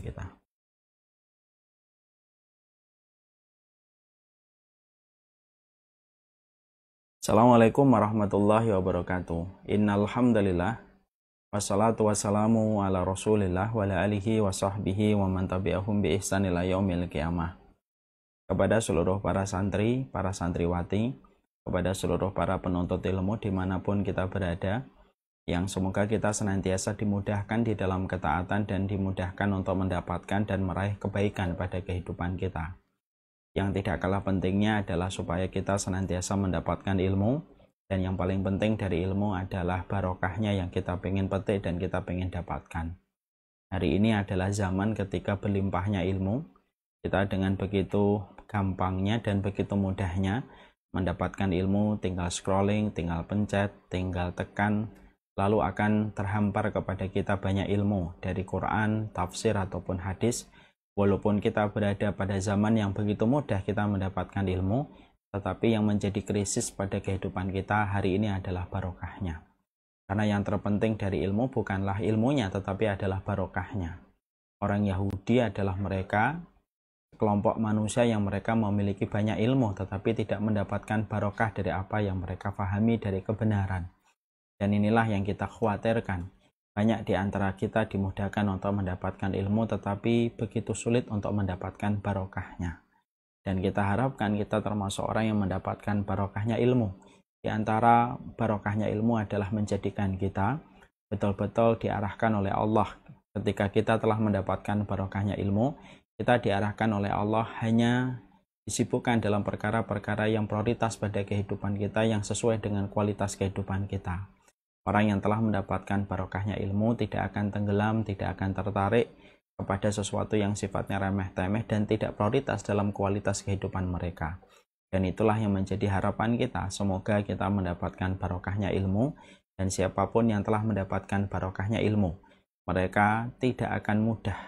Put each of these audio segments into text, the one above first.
kita. Assalamualaikum warahmatullahi wabarakatuh. Innal hamdalillah wassalatu wassalamu ala Rasulillah wa ala alihi wa sahbihi wa man tabi'ahum bi ihsan ila yaumil qiyamah. Kepada seluruh para santri, para santriwati, kepada seluruh para penuntut ilmu dimanapun kita berada, yang semoga kita senantiasa dimudahkan di dalam ketaatan dan dimudahkan untuk mendapatkan dan meraih kebaikan pada kehidupan kita. Yang tidak kalah pentingnya adalah supaya kita senantiasa mendapatkan ilmu, dan yang paling penting dari ilmu adalah barokahnya yang kita pengen petik dan kita pengen dapatkan. Hari ini adalah zaman ketika berlimpahnya ilmu. Kita dengan begitu gampangnya dan begitu mudahnya mendapatkan ilmu, tinggal scrolling, tinggal pencet, tinggal tekan, lalu akan terhampar kepada kita banyak ilmu dari Quran, tafsir ataupun hadis. Walaupun kita berada pada zaman yang begitu mudah kita mendapatkan ilmu, tetapi yang menjadi krisis pada kehidupan kita hari ini adalah barokahnya. Karena yang terpenting dari ilmu bukanlah ilmunya, tetapi adalah barokahnya. Orang Yahudi adalah mereka, kelompok manusia yang mereka memiliki banyak ilmu, tetapi tidak mendapatkan barokah dari apa yang mereka pahami dari kebenaran. Dan inilah yang kita khawatirkan. Banyak di antara kita dimudahkan untuk mendapatkan ilmu, tetapi begitu sulit untuk mendapatkan barokahnya. Dan kita harapkan kita termasuk orang yang mendapatkan barokahnya ilmu. Di antara barokahnya ilmu adalah menjadikan kita betul-betul diarahkan oleh Allah. Ketika kita telah mendapatkan barokahnya ilmu, kita diarahkan oleh Allah hanya disibukkan dalam perkara-perkara yang prioritas pada kehidupan kita, yang sesuai dengan kualitas kehidupan kita. Orang yang telah mendapatkan barokahnya ilmu tidak akan tenggelam, tidak akan tertarik kepada sesuatu yang sifatnya remeh-temeh dan tidak prioritas dalam kualitas kehidupan mereka. Dan itulah yang menjadi harapan kita. Semoga kita mendapatkan barokahnya ilmu, dan siapapun yang telah mendapatkan barokahnya ilmu, mereka tidak akan mudah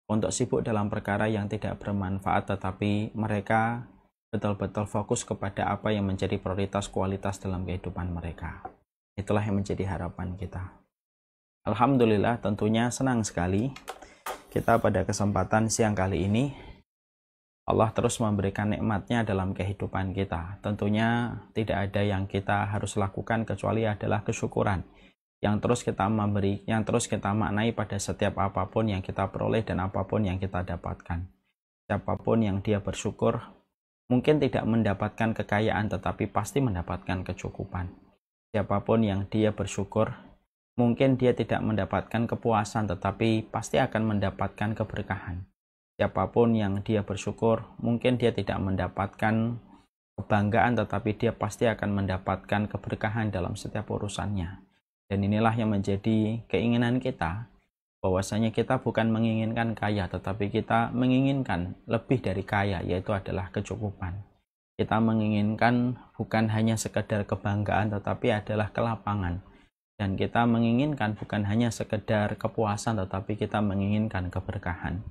untuk sibuk dalam perkara yang tidak bermanfaat, tetapi mereka betul-betul fokus kepada apa yang menjadi prioritas kualitas dalam kehidupan mereka. Itulah yang menjadi harapan kita. Alhamdulillah, tentunya senang sekali kita pada kesempatan siang kali ini Allah terus memberikan nikmatnya dalam kehidupan kita. Tentunya tidak ada yang kita harus lakukan kecuali adalah kesyukuran yang terus kita memberi, yang terus kita maknai pada setiap apapun yang kita peroleh dan apapun yang kita dapatkan. Siapapun yang dia bersyukur mungkin tidak mendapatkan kekayaan, tetapi pasti mendapatkan kecukupan. Siapapun yang dia bersyukur, mungkin dia tidak mendapatkan kepuasan, tetapi pasti akan mendapatkan keberkahan. Siapapun yang dia bersyukur, mungkin dia tidak mendapatkan kebanggaan, tetapi dia pasti akan mendapatkan keberkahan dalam setiap urusannya. Dan inilah yang menjadi keinginan kita, bahwasanya kita bukan menginginkan kaya, tetapi kita menginginkan lebih dari kaya, yaitu adalah kecukupan. Kita menginginkan bukan hanya sekedar kebanggaan, tetapi adalah kelapangan. Dan kita menginginkan bukan hanya sekedar kepuasan, tetapi kita menginginkan keberkahan.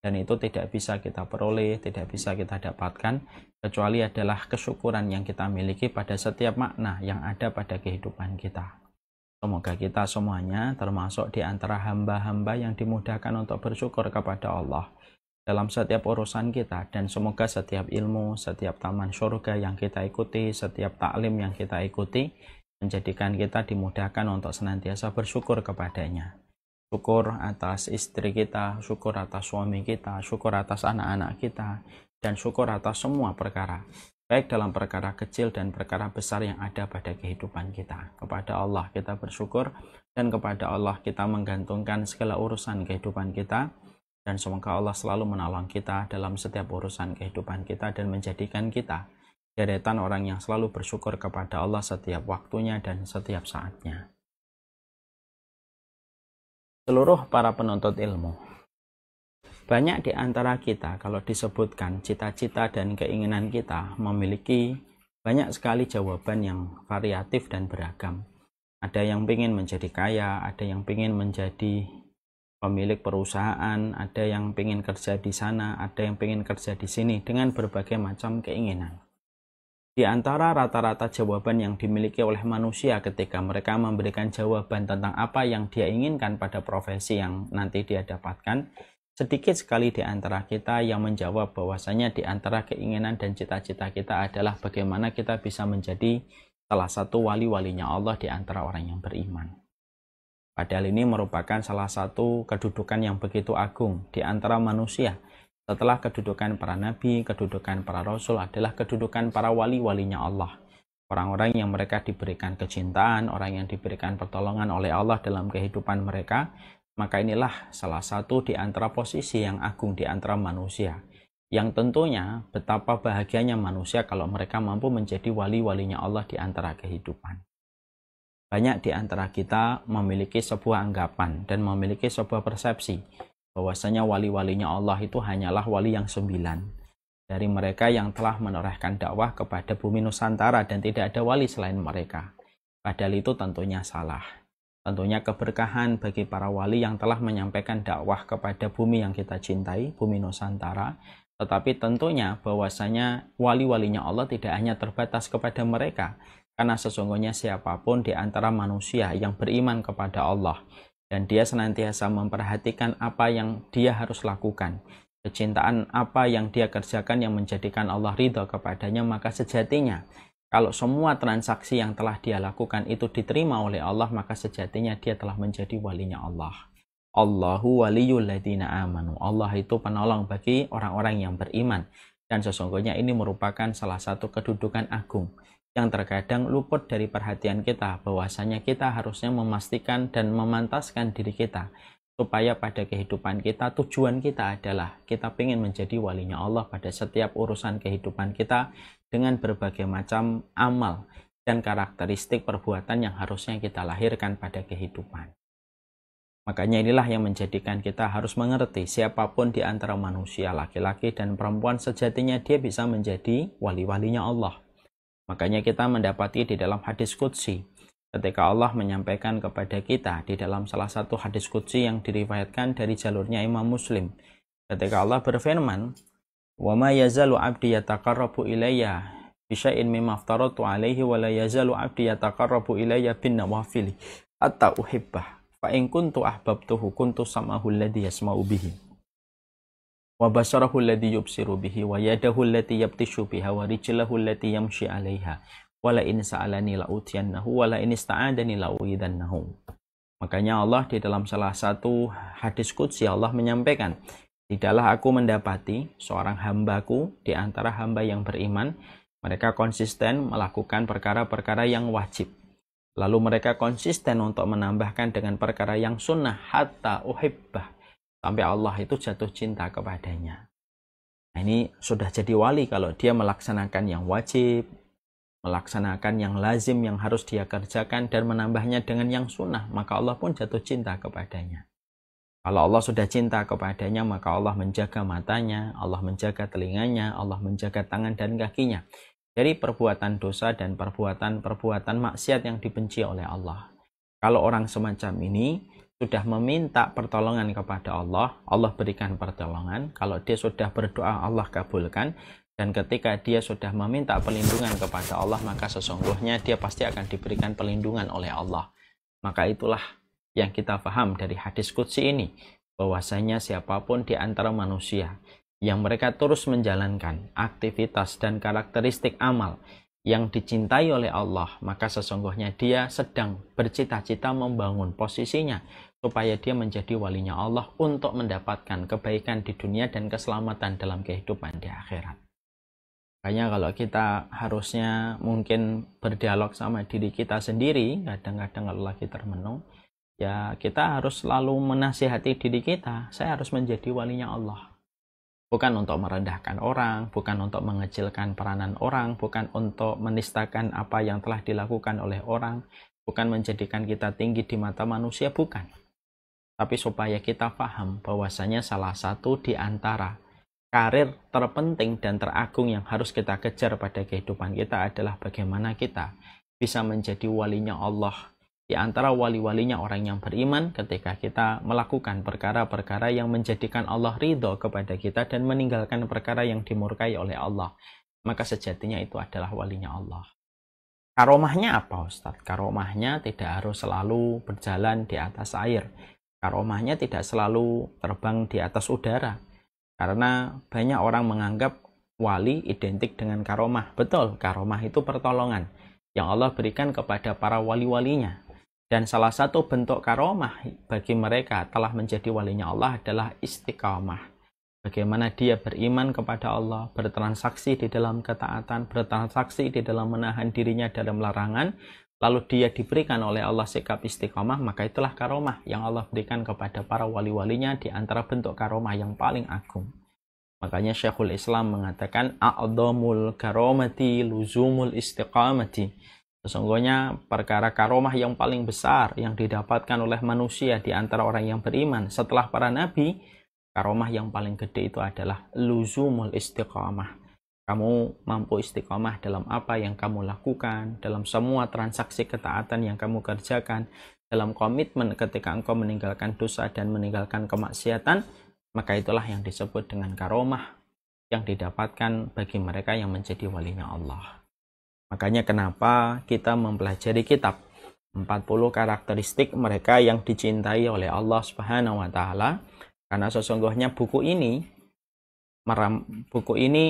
Dan itu tidak bisa kita peroleh, tidak bisa kita dapatkan, kecuali adalah kesyukuran yang kita miliki pada setiap makna yang ada pada kehidupan kita. Semoga kita semuanya termasuk di antara hamba-hamba yang dimudahkan untuk bersyukur kepada Allah dalam setiap urusan kita, dan semoga setiap ilmu, setiap taman surga yang kita ikuti, setiap taklim yang kita ikuti, menjadikan kita dimudahkan untuk senantiasa bersyukur kepadanya. Syukur atas istri kita, syukur atas suami kita, syukur atas anak-anak kita, dan syukur atas semua perkara, baik dalam perkara kecil dan perkara besar yang ada pada kehidupan kita. Kepada Allah kita bersyukur, dan kepada Allah kita menggantungkan segala urusan kehidupan kita. Dan semoga Allah selalu menolong kita dalam setiap urusan kehidupan kita dan menjadikan kita deretan orang yang selalu bersyukur kepada Allah setiap waktunya dan setiap saatnya. Seluruh para penuntut ilmu, banyak di antara kita kalau disebutkan cita-cita dan keinginan kita memiliki banyak sekali jawaban yang variatif dan beragam. Ada yang ingin menjadi kaya, ada yang ingin menjadi pemilik perusahaan, ada yang ingin kerja di sana, ada yang ingin kerja di sini, dengan berbagai macam keinginan. Di antara rata-rata jawaban yang dimiliki oleh manusia ketika mereka memberikan jawaban tentang apa yang dia inginkan pada profesi yang nanti dia dapatkan, sedikit sekali di antara kita yang menjawab bahwasanya di antara keinginan dan cita-cita kita adalah bagaimana kita bisa menjadi salah satu wali-walinya Allah di antara orang yang beriman. Padahal ini merupakan salah satu kedudukan yang begitu agung di antara manusia. Setelah kedudukan para nabi, kedudukan para rasul adalah kedudukan para wali-walinya Allah. Orang-orang yang mereka diberikan kecintaan, orang yang diberikan pertolongan oleh Allah dalam kehidupan mereka, maka inilah salah satu di antara posisi yang agung di antara manusia. Yang tentunya betapa bahagianya manusia kalau mereka mampu menjadi wali-walinya Allah di antara kehidupan. Banyak di antara kita memiliki sebuah anggapan dan memiliki sebuah persepsi bahwasanya wali-walinya Allah itu hanyalah wali yang 9 dari mereka yang telah menorehkan dakwah kepada bumi Nusantara dan tidak ada wali selain mereka. Padahal itu tentunya salah. Tentunya keberkahan bagi para wali yang telah menyampaikan dakwah kepada bumi yang kita cintai, bumi Nusantara. Tetapi tentunya bahwasanya wali-walinya Allah tidak hanya terbatas kepada mereka, karena sesungguhnya siapapun di antara manusia yang beriman kepada Allah dan dia senantiasa memperhatikan apa yang dia harus lakukan, kecintaan apa yang dia kerjakan yang menjadikan Allah ridha kepadanya, maka sejatinya kalau semua transaksi yang telah dia lakukan itu diterima oleh Allah, maka sejatinya dia telah menjadi walinya Allah. Allahu waliyul ladzina amanu. Allah itu penolong bagi orang-orang yang beriman. Dan sesungguhnya ini merupakan salah satu kedudukan agung yang terkadang luput dari perhatian kita, bahwasanya kita harusnya memastikan dan memantaskan diri kita supaya pada kehidupan kita, tujuan kita adalah kita ingin menjadi walinya Allah pada setiap urusan kehidupan kita dengan berbagai macam amal dan karakteristik perbuatan yang harusnya kita lahirkan pada kehidupan. Makanya inilah yang menjadikan kita harus mengerti siapapun di antara manusia, laki-laki dan perempuan, sejatinya dia bisa menjadi wali-walinya Allah. Makanya kita mendapati di dalam hadis qudsi, ketika Allah menyampaikan kepada kita di dalam salah satu hadis qudsi yang diriwayatkan dari jalurnya Imam Muslim, ketika Allah berfirman, "Wa ma yazalu 'abdi yataqarrabu ilayya bi syai'in mimma aftaratu 'alaihi wa la yazalu 'abdi yataqarrabu ilayya bin nawafil hatta uhibbah fa in kuntu ahbabtuhu kuntu sam'ahu alladhi yasma'u bihi wa basarahu alladhi yubsiru bihi wa yadahu allati yabtishu biha wa rijlahu allati yamshi 'alaiha wa la in sa'alani la utiyannahu wa la in ista'adani la uidannahu." Makanya Allah di dalam salah satu hadis qudsi Allah menyampaikan, "Tidaklah aku mendapati seorang hambaku di antara hamba yang beriman, mereka konsisten melakukan perkara-perkara yang wajib. Lalu mereka konsisten untuk menambahkan dengan perkara yang sunnah hatta uhibbah, sampai Allah itu jatuh cinta kepadanya." Nah, ini sudah jadi wali kalau dia melaksanakan yang wajib, melaksanakan yang lazim yang harus dia kerjakan dan menambahnya dengan yang sunnah, maka Allah pun jatuh cinta kepadanya. Kalau Allah sudah cinta kepadanya, maka Allah menjaga matanya, Allah menjaga telinganya, Allah menjaga tangan dan kakinya dari perbuatan dosa dan perbuatan-perbuatan maksiat yang dibenci oleh Allah. Kalau orang semacam ini sudah meminta pertolongan kepada Allah, Allah berikan pertolongan. Kalau dia sudah berdoa, Allah kabulkan. Dan ketika dia sudah meminta perlindungan kepada Allah, maka sesungguhnya dia pasti akan diberikan perlindungan oleh Allah. Maka itulah yang kita paham dari hadis qudsi ini, bahwasanya siapapun di antara manusia yang mereka terus menjalankan aktivitas dan karakteristik amal yang dicintai oleh Allah, maka sesungguhnya dia sedang bercita-cita membangun posisinya supaya dia menjadi walinya Allah untuk mendapatkan kebaikan di dunia dan keselamatan dalam kehidupan di akhirat. Makanya kalau kita harusnya mungkin berdialog sama diri kita sendiri, kadang-kadang kalau lagi termenung, ya kita harus selalu menasihati diri kita, saya harus menjadi walinya Allah. Bukan untuk merendahkan orang, bukan untuk mengecilkan peranan orang, bukan untuk menistakan apa yang telah dilakukan oleh orang, bukan menjadikan kita tinggi di mata manusia, bukan. Tapi supaya kita paham bahwasanya salah satu di antara karir terpenting dan teragung yang harus kita kejar pada kehidupan kita adalah bagaimana kita bisa menjadi walinya Allah. Di antara wali-walinya orang yang beriman ketika kita melakukan perkara-perkara yang menjadikan Allah ridho kepada kita dan meninggalkan perkara yang dimurkai oleh Allah. Maka sejatinya itu adalah walinya Allah. Karomahnya apa, Ustadz? Karomahnya tidak harus selalu berjalan di atas air. Karomahnya tidak selalu terbang di atas udara. Karena banyak orang menganggap wali identik dengan karomah. Betul, karomah itu pertolongan yang Allah berikan kepada para wali-walinya. Dan salah satu bentuk karomah bagi mereka telah menjadi walinya Allah adalah istiqamah. Bagaimana dia beriman kepada Allah, bertransaksi di dalam ketaatan, bertransaksi di dalam menahan dirinya dalam larangan, lalu dia diberikan oleh Allah sikap istiqamah, maka itulah karomah yang Allah berikan kepada para wali-walinya di antara bentuk karomah yang paling agung. Makanya Syekhul Islam mengatakan, a'dhamul karomati luzumul istiqamati. Sesungguhnya perkara karomah yang paling besar yang didapatkan oleh manusia di antara orang yang beriman setelah para nabi, karomah yang paling gede itu adalah luzumul istiqamah. Kamu mampu istiqamah dalam apa yang kamu lakukan, dalam semua transaksi ketaatan yang kamu kerjakan, dalam komitmen ketika engkau meninggalkan dosa dan meninggalkan kemaksiatan, maka itulah yang disebut dengan karomah yang didapatkan bagi mereka yang menjadi walinya Allah. Makanya kenapa kita mempelajari kitab 40 karakteristik mereka yang dicintai oleh Allah Subhanahu wa taala, karena sesungguhnya buku ini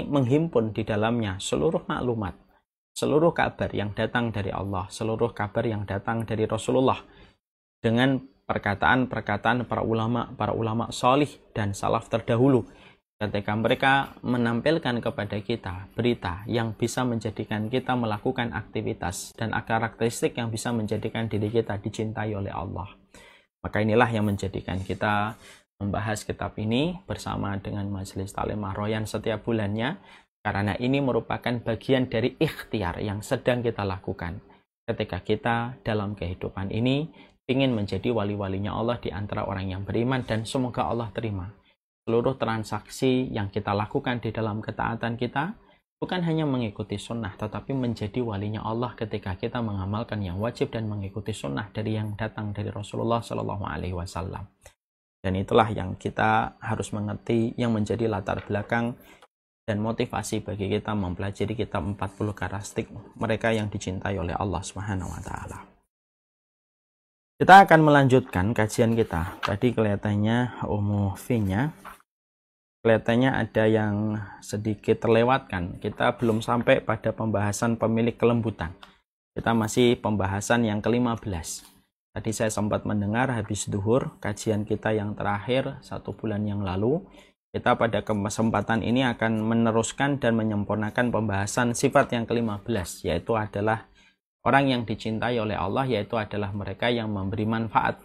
menghimpun di dalamnya seluruh maklumat, seluruh kabar yang datang dari Allah, seluruh kabar yang datang dari Rasulullah dengan perkataan-perkataan para ulama salih dan salaf terdahulu. Ketika mereka menampilkan kepada kita berita yang bisa menjadikan kita melakukan aktivitas dan karakteristik yang bisa menjadikan diri kita dicintai oleh Allah. Maka inilah yang menjadikan kita membahas kitab ini bersama dengan Majelis Ta'lim Royan setiap bulannya, karena ini merupakan bagian dari ikhtiar yang sedang kita lakukan ketika kita dalam kehidupan ini ingin menjadi wali-walinya Allah di antara orang yang beriman, dan semoga Allah terima seluruh transaksi yang kita lakukan di dalam ketaatan kita, bukan hanya mengikuti sunnah, tetapi menjadi walinya Allah ketika kita mengamalkan yang wajib dan mengikuti sunnah dari yang datang dari Rasulullah Shallallahu Alaihi Wasallam. Dan itulah yang kita harus mengerti, yang menjadi latar belakang dan motivasi bagi kita mempelajari kitab 40 karakteristik mereka yang dicintai oleh Allah Subhanahu wa taala. Kita akan melanjutkan kajian kita. Tadi kelihatannya V-nya kelihatannya ada yang sedikit terlewatkan. Kita belum sampai pada pembahasan pemilik kelembutan. Kita masih pembahasan yang ke-15. Tadi saya sempat mendengar habis duhur kajian kita yang terakhir 1 bulan yang lalu. Kita pada kesempatan ini akan meneruskan dan menyempurnakan pembahasan sifat yang ke-15, yaitu adalah orang yang dicintai oleh Allah, yaitu adalah mereka yang memberi manfaat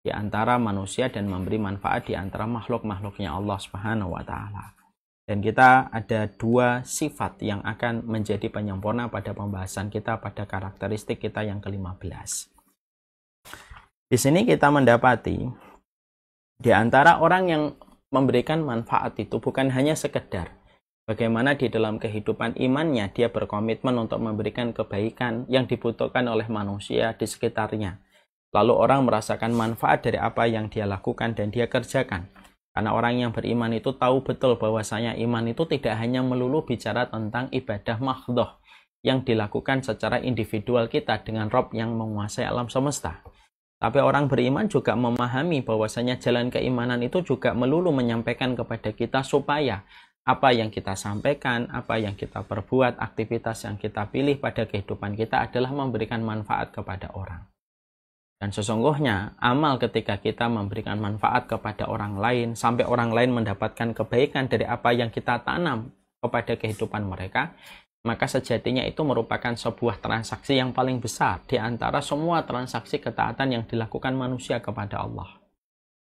di antara manusia dan memberi manfaat di antara makhluk-makhluknya Allah Subhanahu wa taala. Dan kita ada 2 sifat yang akan menjadi penyempurna pada pembahasan kita pada karakteristik kita yang ke-15. Di sini kita mendapati di antara orang yang memberikan manfaat itu bukan hanya sekedar bagaimana di dalam kehidupan imannya dia berkomitmen untuk memberikan kebaikan yang dibutuhkan oleh manusia di sekitarnya. Lalu orang merasakan manfaat dari apa yang dia lakukan dan dia kerjakan. Karena orang yang beriman itu tahu betul bahwasanya iman itu tidak hanya melulu bicara tentang ibadah mahdhah yang dilakukan secara individual kita dengan Rabb yang menguasai alam semesta. Tapi orang beriman juga memahami bahwasanya jalan keimanan itu juga melulu menyampaikan kepada kita supaya apa yang kita sampaikan, apa yang kita perbuat, aktivitas yang kita pilih pada kehidupan kita adalah memberikan manfaat kepada orang. Dan sesungguhnya amal ketika kita memberikan manfaat kepada orang lain, sampai orang lain mendapatkan kebaikan dari apa yang kita tanam kepada kehidupan mereka, maka sejatinya itu merupakan sebuah transaksi yang paling besar di antara semua transaksi ketaatan yang dilakukan manusia kepada Allah.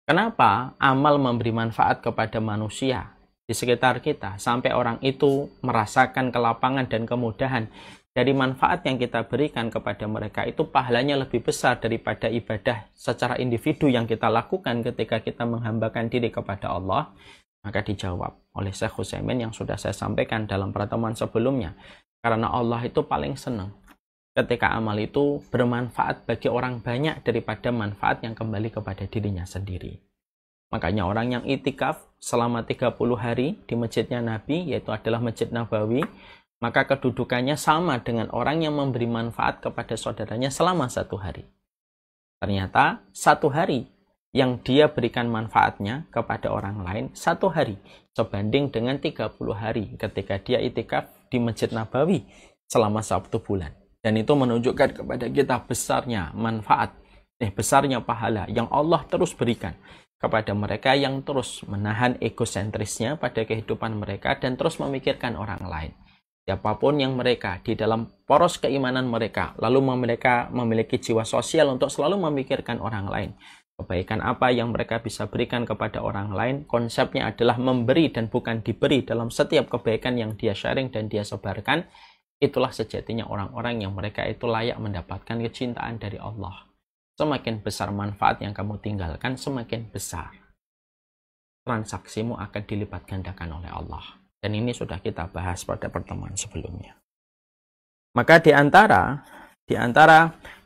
Kenapa amal memberi manfaat kepada manusia di sekitar kita sampai orang itu merasakan kelapangan dan kemudahan dari manfaat yang kita berikan kepada mereka, itu pahalanya lebih besar daripada ibadah secara individu yang kita lakukan ketika kita menghambakan diri kepada Allah? Maka dijawab oleh Syekh Utsaimin yang sudah saya sampaikan dalam pertemuan sebelumnya, karena Allah itu paling senang ketika amal itu bermanfaat bagi orang banyak daripada manfaat yang kembali kepada dirinya sendiri. Makanya orang yang itikaf selama 30 hari di masjidnya Nabi, yaitu adalah Masjid Nabawi, maka kedudukannya sama dengan orang yang memberi manfaat kepada saudaranya selama 1 hari. Ternyata 1 hari yang dia berikan manfaatnya kepada orang lain 1 hari sebanding dengan 30 hari ketika dia itikaf di Masjid Nabawi selama 1 bulan. Dan itu menunjukkan kepada kita besarnya manfaat, besarnya pahala yang Allah terus berikan kepada mereka yang terus menahan egosentrisnya pada kehidupan mereka dan terus memikirkan orang lain. Siapapun yang mereka di dalam poros keimanan mereka, lalu mereka memiliki jiwa sosial untuk selalu memikirkan orang lain. Kebaikan apa yang mereka bisa berikan kepada orang lain, konsepnya adalah memberi dan bukan diberi dalam setiap kebaikan yang dia sharing dan dia sebarkan. Itulah sejatinya orang-orang yang mereka itu layak mendapatkan kecintaan dari Allah. Semakin besar manfaat yang kamu tinggalkan, semakin besar transaksimu akan dilipat gandakan oleh Allah. Dan ini sudah kita bahas pada pertemuan sebelumnya. Maka di antara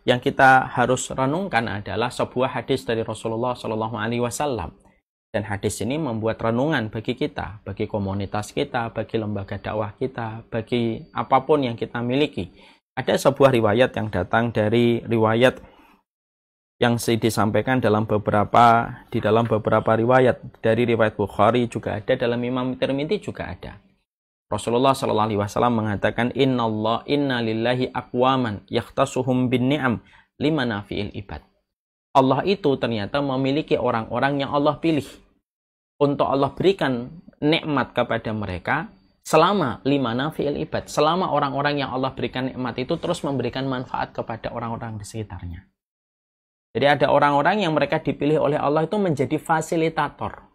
yang kita harus renungkan adalah sebuah hadis dari Rasulullah SAW. Dan hadis ini membuat renungan bagi kita, bagi komunitas kita, bagi lembaga dakwah kita, bagi apapun yang kita miliki. Ada sebuah riwayat yang datang dari riwayat yang disampaikan di dalam beberapa riwayat. Dari riwayat Bukhari juga ada, dalam Imam Tirmidzi juga ada. Rasulullah SAW mengatakan, Inna lillahi aqwaman yakhtasuhum bin ni'am lima nafi'il ibad. Allah itu ternyata memiliki orang-orang yang Allah pilih untuk Allah berikan nikmat kepada mereka selama lima nafi'il ibad. Selama orang-orang yang Allah berikan nikmat itu terus memberikan manfaat kepada orang-orang di sekitarnya. Jadi ada orang-orang yang mereka dipilih oleh Allah itu menjadi fasilitator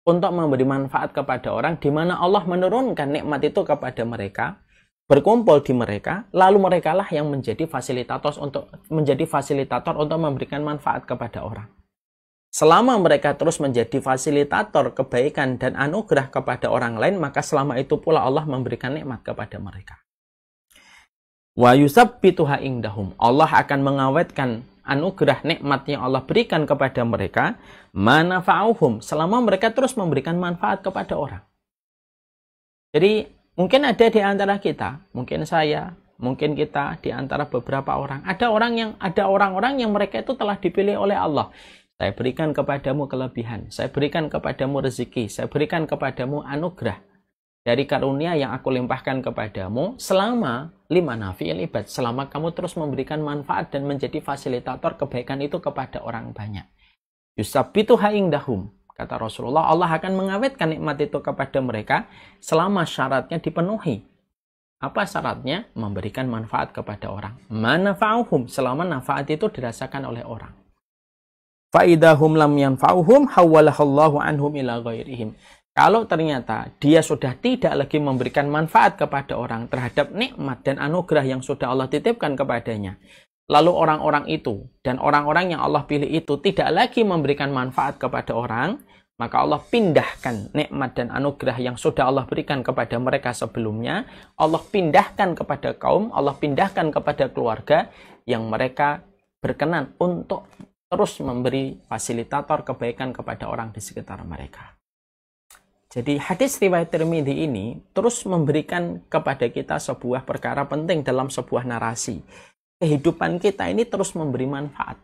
untuk memberi manfaat kepada orang, di mana Allah menurunkan nikmat itu kepada mereka, berkumpul di mereka, lalu mereka lah yang menjadi fasilitator untuk memberikan manfaat kepada orang. Selama mereka terus menjadi fasilitator kebaikan dan anugerah kepada orang lain, maka selama itu pula Allah memberikan nikmat kepada mereka. Wa yusabbituha indahum. Allah akan mengawetkan anugerah nikmat yang Allah berikan kepada mereka, manafa'uhum, selama mereka terus memberikan manfaat kepada orang. Jadi mungkin ada di antara kita, mungkin saya, mungkin kita di antara beberapa orang, ada orang-orang yang mereka itu telah dipilih oleh Allah. Saya berikan kepadamu kelebihan, saya berikan kepadamu rezeki, saya berikan kepadamu anugerah dari karunia yang aku limpahkan kepadamu selama lima nafi'il ibad, selama kamu terus memberikan manfaat dan menjadi fasilitator kebaikan itu kepada orang banyak. Yusabbituha indahum, kata Rasulullah, Allah akan mengawetkan nikmat itu kepada mereka selama syaratnya dipenuhi. Apa syaratnya? Memberikan manfaat kepada orang. Manafa'uhum, selama manfaat itu dirasakan oleh orang. Fa'idahum lam yanfa'uhum hawwalahallahu anhum ila ghairihim. Kalau ternyata dia sudah tidak lagi memberikan manfaat kepada orang terhadap nikmat dan anugerah yang sudah Allah titipkan kepadanya, lalu orang-orang itu dan orang-orang yang Allah pilih itu tidak lagi memberikan manfaat kepada orang, maka Allah pindahkan nikmat dan anugerah yang sudah Allah berikan kepada mereka sebelumnya, Allah pindahkan kepada kaum, Allah pindahkan kepada keluarga yang mereka berkenan untuk terus memberi fasilitator kebaikan kepada orang di sekitar mereka. Jadi hadis riwayat Tirmidzi ini terus memberikan kepada kita sebuah perkara penting dalam sebuah narasi. Kehidupan kita ini terus memberi manfaat.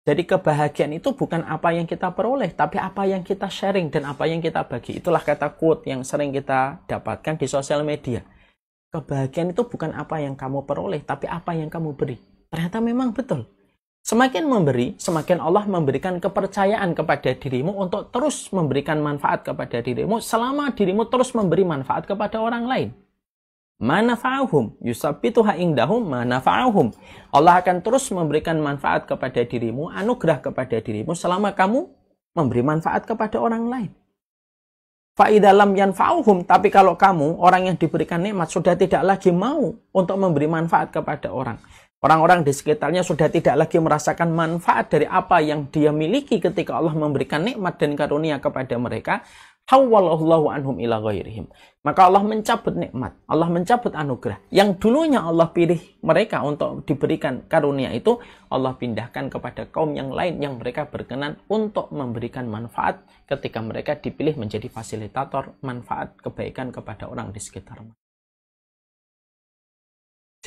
Jadi kebahagiaan itu bukan apa yang kita peroleh, tapi apa yang kita sharing dan apa yang kita bagi. Itulah kata quote yang sering kita dapatkan di sosial media. Kebahagiaan itu bukan apa yang kamu peroleh, tapi apa yang kamu beri. Ternyata memang betul. Semakin memberi, semakin Allah memberikan kepercayaan kepada dirimu untuk terus memberikan manfaat kepada dirimu selama dirimu terus memberi manfaat kepada orang lain. Manafa'uhum, yusabbituha indahum manafa'uhum. Allah akan terus memberikan manfaat kepada dirimu, anugerah kepada dirimu selama kamu memberi manfaat kepada orang lain. Fa'idha lam yanfa'uhum, tapi kalau kamu, orang yang diberikan nikmat, sudah tidak lagi mau untuk memberi manfaat kepada orang. Orang-orang di sekitarnya sudah tidak lagi merasakan manfaat dari apa yang dia miliki ketika Allah memberikan nikmat dan karunia kepada mereka. Hawwalallahu anhum ila ghairihim. Maka Allah mencabut nikmat, Allah mencabut anugerah. Yang dulunya Allah pilih mereka untuk diberikan karunia itu, Allah pindahkan kepada kaum yang lain yang mereka berkenan untuk memberikan manfaat ketika mereka dipilih menjadi fasilitator manfaat kebaikan kepada orang di sekitar mereka.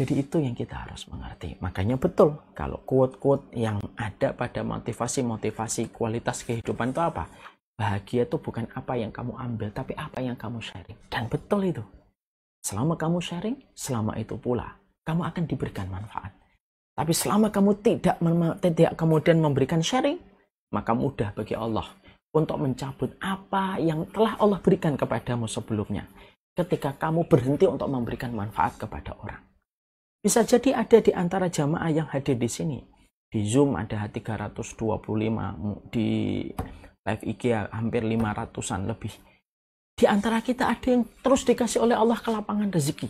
Jadi itu yang kita harus mengerti. Makanya betul kalau quote-quote yang ada pada motivasi-motivasi kualitas kehidupan itu apa? Bahagia itu bukan apa yang kamu ambil, tapi apa yang kamu sharing. Dan betul itu. Selama kamu sharing, selama itu pula kamu akan diberikan manfaat. Tapi selama kamu tidak kemudian memberikan sharing, maka mudah bagi Allah untuk mencabut apa yang telah Allah berikan kepadamu sebelumnya. Ketika kamu berhenti untuk memberikan manfaat kepada orang. Bisa jadi ada di antara jamaah yang hadir di sini. Di Zoom ada 325, di live IG hampir 500-an lebih. Di antara kita ada yang terus dikasih oleh Allah kelapangan rezeki.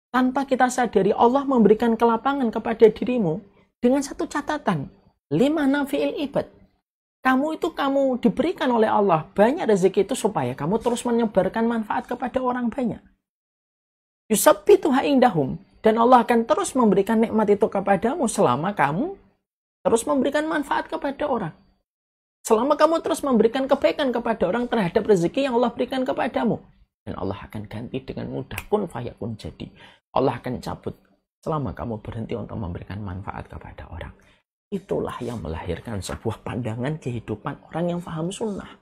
Tanpa kita sadari, Allah memberikan kelapangan kepada dirimu dengan satu catatan. 5 nafi'il ibad. Kamu diberikan oleh Allah banyak rezeki itu supaya kamu terus menyebarkan manfaat kepada orang banyak. Yusabbituha indahum. Dan Allah akan terus memberikan nikmat itu kepadamu selama kamu terus memberikan manfaat kepada orang. Selama kamu terus memberikan kebaikan kepada orang terhadap rezeki yang Allah berikan kepadamu. Dan Allah akan ganti dengan mudah. Kun fayakun jadi. Allah akan cabut selama kamu berhenti untuk memberikan manfaat kepada orang. Itulah yang melahirkan sebuah pandangan kehidupan orang yang paham sunnah.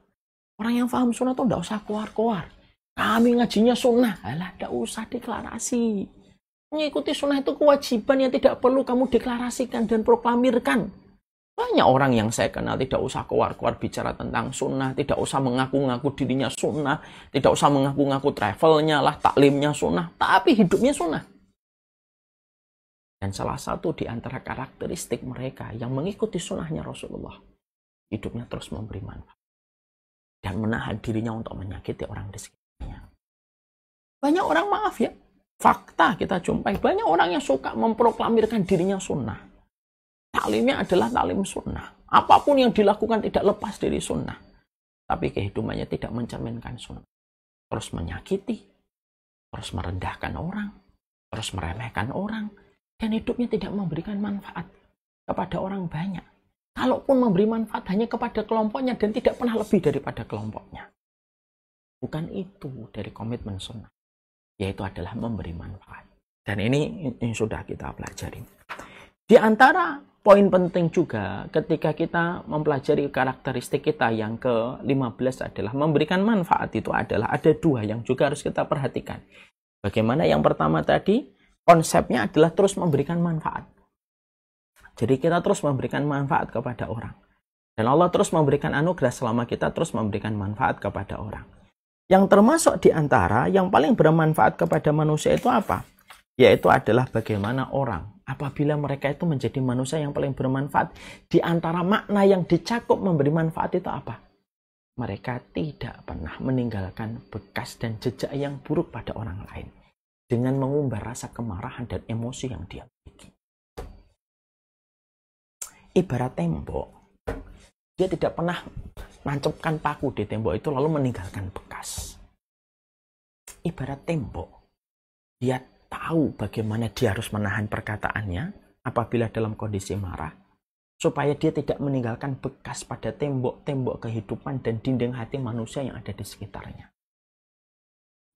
Orang yang paham sunnah itu tidak usah keluar-keluar. Kami ngajinya sunnah. Alah, tidak usah deklarasi. Mengikuti sunnah itu kewajiban yang tidak perlu kamu deklarasikan dan proklamirkan. Banyak orang yang saya kenal tidak usah keluar-keluar bicara tentang sunnah, tidak usah mengaku-ngaku dirinya sunnah, tidak usah mengaku-ngaku travelnya lah, taklimnya sunnah, tapi hidupnya sunnah. Dan salah satu di antara karakteristik mereka yang mengikuti sunnahnya Rasulullah, hidupnya terus memberi manfaat dan menahan dirinya untuk menyakiti orang di sekitarnya. Banyak orang, maaf ya, fakta kita jumpai, banyak orang yang suka memproklamirkan dirinya sunnah. Taklimnya adalah taklim sunnah. Apapun yang dilakukan tidak lepas dari sunnah. Tapi kehidupannya tidak mencerminkan sunnah. Terus menyakiti, terus merendahkan orang, terus meremehkan orang, dan hidupnya tidak memberikan manfaat kepada orang banyak. Kalaupun memberi manfaat hanya kepada kelompoknya dan tidak pernah lebih daripada kelompoknya. Bukan itu dari komitmen sunnah. Yaitu adalah memberi manfaat. Dan ini sudah kita pelajari. Di antara poin penting juga ketika kita mempelajari karakteristik kita yang ke-15 adalah memberikan manfaat itu adalah ada dua yang juga harus kita perhatikan. Bagaimana yang pertama tadi, konsepnya adalah terus memberikan manfaat. Jadi kita terus memberikan manfaat kepada orang. Dan Allah terus memberikan anugerah selama kita terus memberikan manfaat kepada orang. Yang termasuk di antara yang paling bermanfaat kepada manusia itu apa? Yaitu adalah bagaimana orang apabila mereka itu menjadi manusia yang paling bermanfaat. Di antara makna yang dicakup memberi manfaat itu apa? Mereka tidak pernah meninggalkan bekas dan jejak yang buruk pada orang lain. Dengan mengumbar rasa kemarahan dan emosi yang dia miliki. Ibarat tembok. Dia tidak pernah nancapkan paku di tembok itu lalu meninggalkan bekas. Ibarat tembok. Dia tahu bagaimana dia harus menahan perkataannya apabila dalam kondisi marah. Supaya dia tidak meninggalkan bekas pada tembok-tembok kehidupan dan dinding hati manusia yang ada di sekitarnya.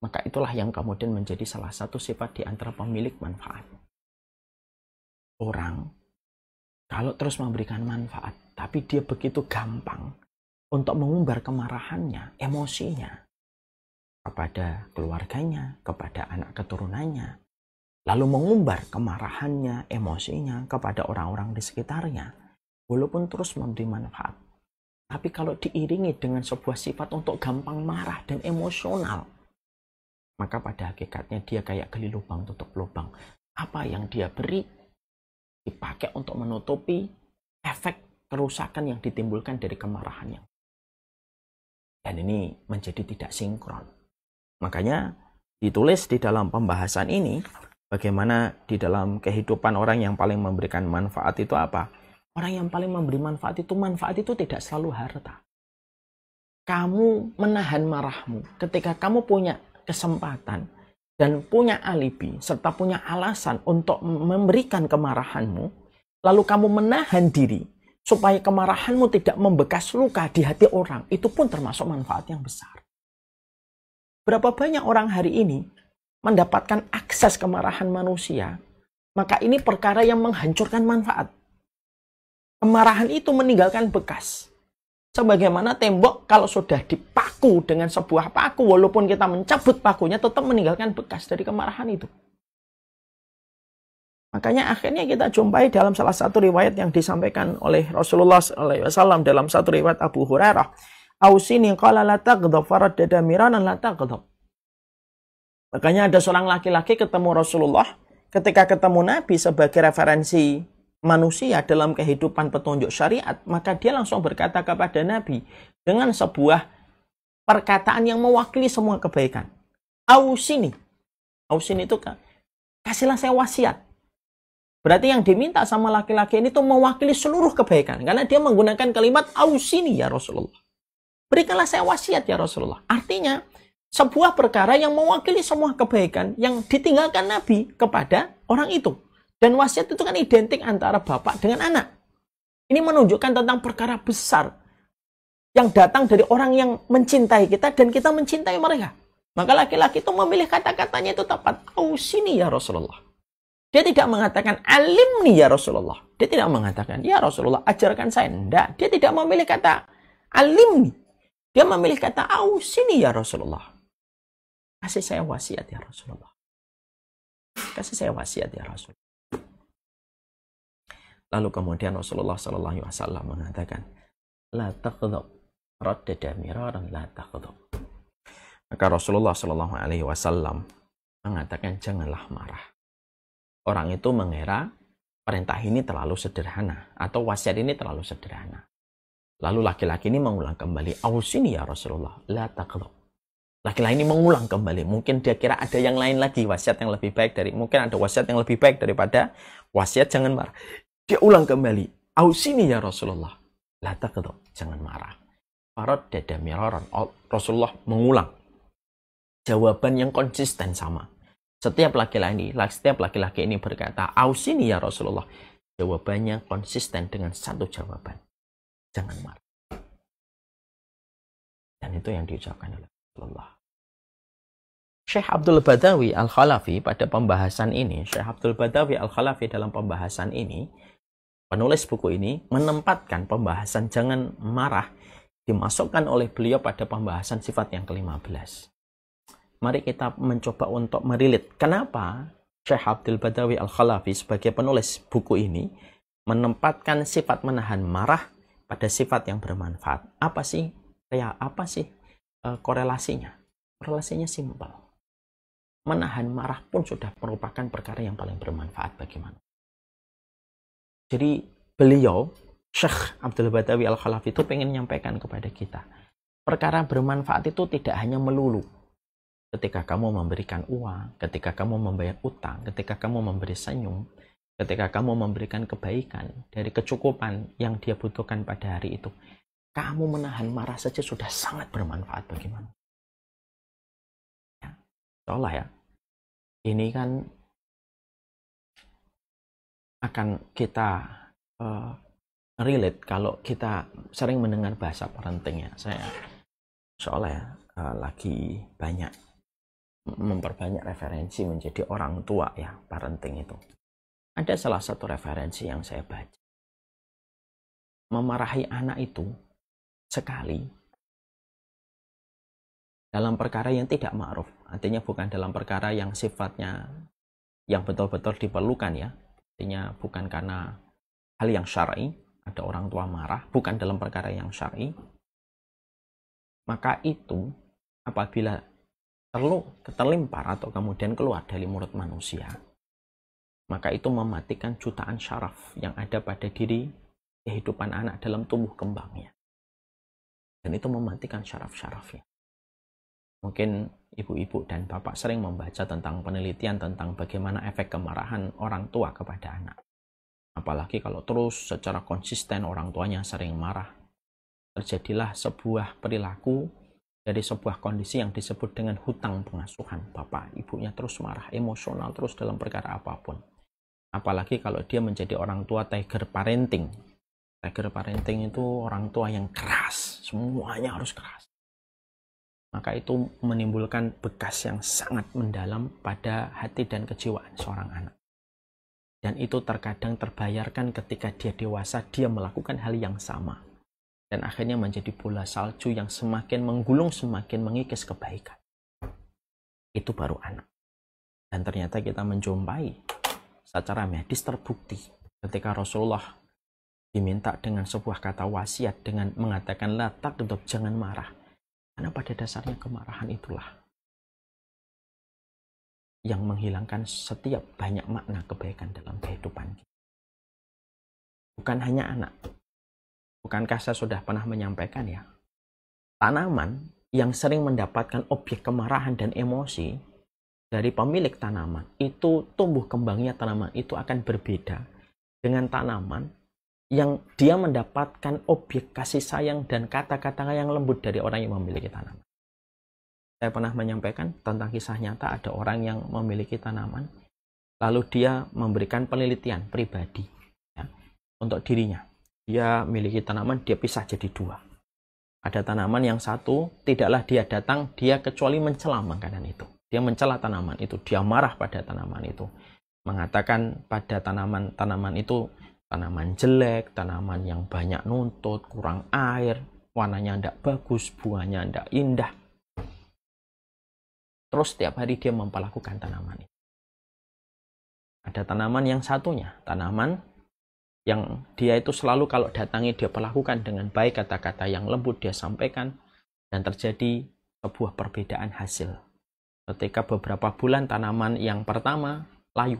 Maka itulah yang kemudian menjadi salah satu sifat di antara pemilik manfaat. Orang, kalau terus memberikan manfaat, tapi dia begitu gampang untuk mengumbar kemarahannya, emosinya, kepada keluarganya, kepada anak keturunannya, lalu mengumbar kemarahannya, emosinya kepada orang-orang di sekitarnya, walaupun terus memberi manfaat. Tapi kalau diiringi dengan sebuah sifat untuk gampang marah dan emosional, maka pada hakikatnya dia kayak gali lubang tutup lubang. Apa yang dia beri dipakai untuk menutupi efek kerusakan yang ditimbulkan dari kemarahannya. Dan ini menjadi tidak sinkron. Makanya ditulis di dalam pembahasan ini, bagaimana di dalam kehidupan orang yang paling memberikan manfaat itu apa? Orang yang paling memberi manfaat itu tidak selalu harta. Kamu menahan marahmu ketika kamu punya kesempatan dan punya alibi serta punya alasan untuk memberikan kemarahanmu, lalu kamu menahan diri supaya kemarahanmu tidak membekas luka di hati orang, itu pun termasuk manfaat yang besar. Berapa banyak orang hari ini mendapatkan akses kemarahan manusia, maka ini perkara yang menghancurkan manfaat. Kemarahan itu meninggalkan bekas. Sebagaimana tembok kalau sudah dipaku dengan sebuah paku, walaupun kita mencabut pakunya, tetap meninggalkan bekas dari kemarahan itu. Makanya akhirnya kita jumpai dalam salah satu riwayat yang disampaikan oleh Rasulullah SAW dalam satu riwayat Abu Hurairah, "Ausini qala la taghdab faraddada miranan la taghdab." Makanya ada seorang laki-laki ketemu Rasulullah, ketika ketemu Nabi sebagai referensi manusia dalam kehidupan petunjuk syariat, maka dia langsung berkata kepada Nabi dengan sebuah perkataan yang mewakili semua kebaikan. Ausini. Ausini itu kasihlah saya wasiat. Berarti yang diminta sama laki-laki ini tuh mewakili seluruh kebaikan. Karena dia menggunakan kalimat ausini ya Rasulullah. Berikanlah saya wasiat ya Rasulullah. Artinya, sebuah perkara yang mewakili semua kebaikan yang ditinggalkan Nabi kepada orang itu. Dan wasiat itu kan identik antara bapak dengan anak. Ini menunjukkan tentang perkara besar yang datang dari orang yang mencintai kita dan kita mencintai mereka. Maka laki-laki itu memilih kata-katanya itu tepat. Ausini ya Rasulullah. Dia tidak mengatakan alimni ya Rasulullah. Dia tidak mengatakan ya Rasulullah ajarkan saya. Tidak. Dia tidak memilih kata alimni. Dia memilih kata ausini ya Rasulullah. Kasih saya wasiat ya Rasulullah. Kasih saya wasiat ya Rasulullah. Lalu kemudian Rasulullah SAW mengatakan, la taghdab, raddada miraran la taghdab. Maka Rasulullah SAW mengatakan janganlah marah. Orang itu mengira perintah ini terlalu sederhana atau wasiat ini terlalu sederhana. Lalu laki-laki ini mengulang kembali, ausini ya Rasulullah, la taghdab. Laki-laki ini mengulang kembali. Mungkin dia kira ada yang lain lagi, wasiat yang lebih baik mungkin ada wasiat yang lebih baik daripada wasiat jangan marah. Dia ulang kembali, ausini ya Rasulullah, la taghdab, jangan marah. Faraddada miraran. Rasulullah mengulang jawaban yang konsisten sama. Setiap laki-laki ini berkata, ausini ya Rasulullah. Jawabannya konsisten dengan satu jawaban. Jangan marah. Dan itu yang diucapkan oleh Rasulullah. Syekh Abdul Badawi Al-Khalafi pada pembahasan ini, Syekh Abdul Badawi Al-Khalafi dalam pembahasan ini, penulis buku ini menempatkan pembahasan jangan marah dimasukkan oleh beliau pada pembahasan sifat yang ke-15. Mari kita mencoba untuk merilit. Kenapa Syekh Abdul Badawi Al-Khalafi sebagai penulis buku ini menempatkan sifat menahan marah pada sifat yang bermanfaat? Apa sih korelasinya? Korelasinya simpel. Menahan marah pun sudah merupakan perkara yang paling bermanfaat bagi manusia. Jadi beliau, Syekh Abdul Badawi Al-Khalafi itu pengen menyampaikan kepada kita. Perkara bermanfaat itu tidak hanya melulu ketika kamu memberikan uang, ketika kamu membayar utang, ketika kamu memberi senyum, ketika kamu memberikan kebaikan dari kecukupan yang dia butuhkan pada hari itu. Kamu menahan marah saja sudah sangat bermanfaat bagi manusia. Ya, seolah ya, ini kan akan kita relate kalau kita sering mendengar bahasa parenting ya. Saya seolah ya lagi banyak memperbanyak referensi menjadi orang tua ya, parenting itu. Ada salah satu referensi yang saya baca. Memarahi anak itu sekali dalam perkara yang tidak ma'ruf, artinya bukan dalam perkara yang sifatnya yang betul-betul diperlukan ya, artinya bukan karena hal yang syar'i, ada orang tua marah, bukan dalam perkara yang syar'i, maka itu apabila terlimpar atau kemudian keluar dari mulut manusia, maka itu mematikan jutaan syaraf yang ada pada diri kehidupan anak dalam tumbuh kembangnya. Dan itu mematikan syaraf-syarafnya. Mungkin ibu-ibu dan bapak sering membaca tentang penelitian tentang bagaimana efek kemarahan orang tua kepada anak. Apalagi kalau terus secara konsisten orang tuanya sering marah, terjadilah sebuah perilaku dari sebuah kondisi yang disebut dengan hutang pengasuhan. Bapak ibunya terus marah, emosional terus dalam perkara apapun. Apalagi kalau dia menjadi orang tua tiger parenting. Tiger parenting itu orang tua yang keras, semuanya harus keras. maka itu menimbulkan bekas yang sangat mendalam pada hati dan kejiwaan seorang anak. Dan itu terkadang terbayarkan ketika dia dewasa, dia melakukan hal yang sama. Dan akhirnya menjadi bola salju yang semakin menggulung, semakin mengikis kebaikan. Itu baru anak. Dan ternyata kita menjumpai secara medis terbukti ketika Rasulullah diminta dengan sebuah kata wasiat dengan mengatakan la taghdab, jangan marah. Karena pada dasarnya kemarahan itulah yang menghilangkan setiap banyak makna kebaikan dalam kehidupan kita. Bukan hanya anak. Bukankah saya sudah pernah menyampaikan ya, tanaman yang sering mendapatkan objek kemarahan dan emosi dari pemilik tanaman, itu tumbuh kembangnya tanaman itu akan berbeda dengan tanaman yang dia mendapatkan objek kasih sayang dan kata-kata yang lembut dari orang yang memiliki tanaman. Saya pernah menyampaikan tentang kisah nyata, ada orang yang memiliki tanaman, lalu dia memberikan penelitian pribadi ya, untuk dirinya. Dia memiliki tanaman, dia pisah jadi dua. Ada tanaman yang satu, tidaklah dia datang, dia kecuali mencela makanan itu. Dia mencela tanaman itu, dia marah pada tanaman itu. Mengatakan pada tanaman itu, tanaman jelek, tanaman yang banyak nuntut, kurang air, warnanya tidak bagus, bunganya tidak indah. Terus setiap hari dia memperlakukan tanaman itu. Ada tanaman yang satunya, tanaman yang dia itu selalu kalau datangi dia perlakukan dengan baik, kata-kata yang lembut dia sampaikan, dan terjadi sebuah perbedaan hasil. Ketika beberapa bulan tanaman yang pertama layu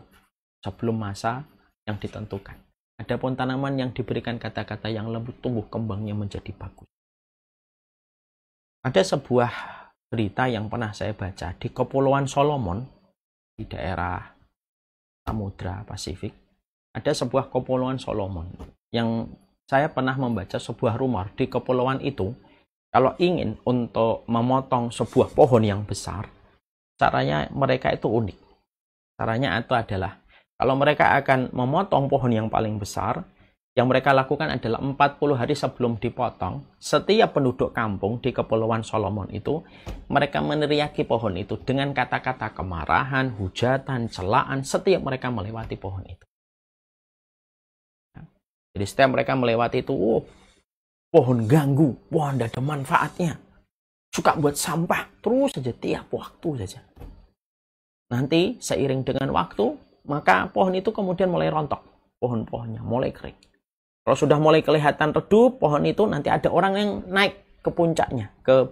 sebelum masa yang ditentukan. Adapun tanaman yang diberikan kata-kata yang lembut tumbuh kembangnya menjadi bagus. Ada sebuah berita yang pernah saya baca di Kepulauan Solomon di daerah Samudra Pasifik. Ada sebuah Kepulauan Solomon yang saya pernah membaca sebuah rumor di kepulauan itu, kalau ingin untuk memotong sebuah pohon yang besar, caranya mereka itu unik. Caranya itu adalah kalau mereka akan memotong pohon yang paling besar, yang mereka lakukan adalah 40 hari sebelum dipotong, setiap penduduk kampung di Kepulauan Solomon itu, mereka meneriaki pohon itu dengan kata-kata kemarahan, hujatan, celaan, setiap mereka melewati pohon itu. Jadi setiap mereka melewati itu, pohon ganggu, pohon tidak ada manfaatnya, suka buat sampah, terus saja tiap waktu saja. Nanti seiring dengan waktu, maka pohon itu kemudian mulai rontok, pohon-pohonnya mulai kering. Kalau sudah mulai kelihatan redup pohon itu, nanti ada orang yang naik ke puncaknya, ke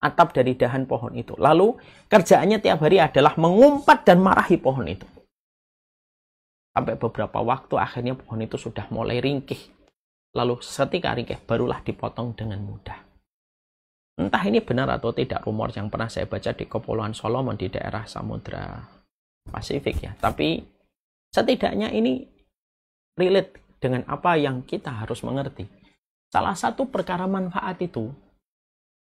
atap dari dahan pohon itu. Lalu kerjaannya tiap hari adalah mengumpat dan marahi pohon itu. Sampai beberapa waktu akhirnya pohon itu sudah mulai ringkih. Lalu seketika ringkih barulah dipotong dengan mudah. Entah ini benar atau tidak rumor yang pernah saya baca di Kepulauan Solomon di daerah Samudra Pasifik ya. Tapi setidaknya ini relate dengan apa yang kita harus mengerti. Salah satu perkara manfaat itu,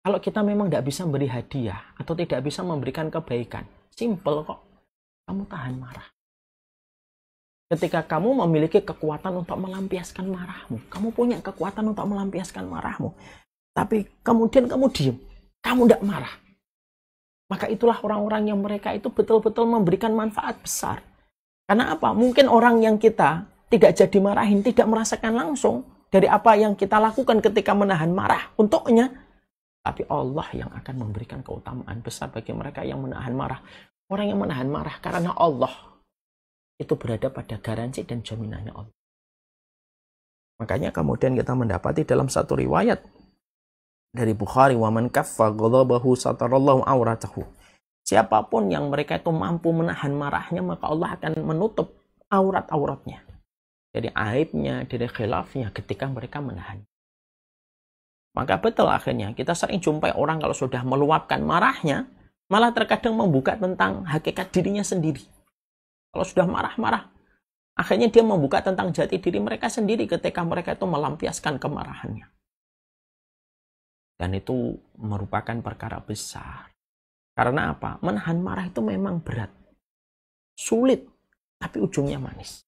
kalau kita memang tidak bisa memberi hadiah atau tidak bisa memberikan kebaikan, simple kok. Kamu tahan marah. Ketika kamu memiliki kekuatan untuk melampiaskan marahmu, kamu punya kekuatan untuk melampiaskan marahmu, tapi kemudian kamu diam, kamu tidak marah. Maka itulah orang-orang yang mereka itu betul-betul memberikan manfaat besar. Karena apa? Mungkin orang yang kita tidak jadi marahin, tidak merasakan langsung dari apa yang kita lakukan ketika menahan marah untuknya. Tapi Allah yang akan memberikan keutamaan besar bagi mereka yang menahan marah. Orang yang menahan marah karena Allah, itu berada pada garansi dan jaminannya Allah. Makanya kemudian kita mendapati dalam satu riwayat dari Bukhari, wa man kaffa ghadabahu satarallahu auratahu. Siapapun yang mereka itu mampu menahan marahnya, maka Allah akan menutup aurat-auratnya. Dari aibnya, dari khilafnya ketika mereka menahan. Maka betul akhirnya kita sering jumpai orang kalau sudah meluapkan marahnya, malah terkadang membuka tentang hakikat dirinya sendiri. Kalau sudah marah-marah, akhirnya dia membuka tentang jati diri mereka sendiri ketika mereka itu melampiaskan kemarahannya. Dan itu merupakan perkara besar. Karena apa? Menahan marah itu memang berat. Sulit, tapi ujungnya manis.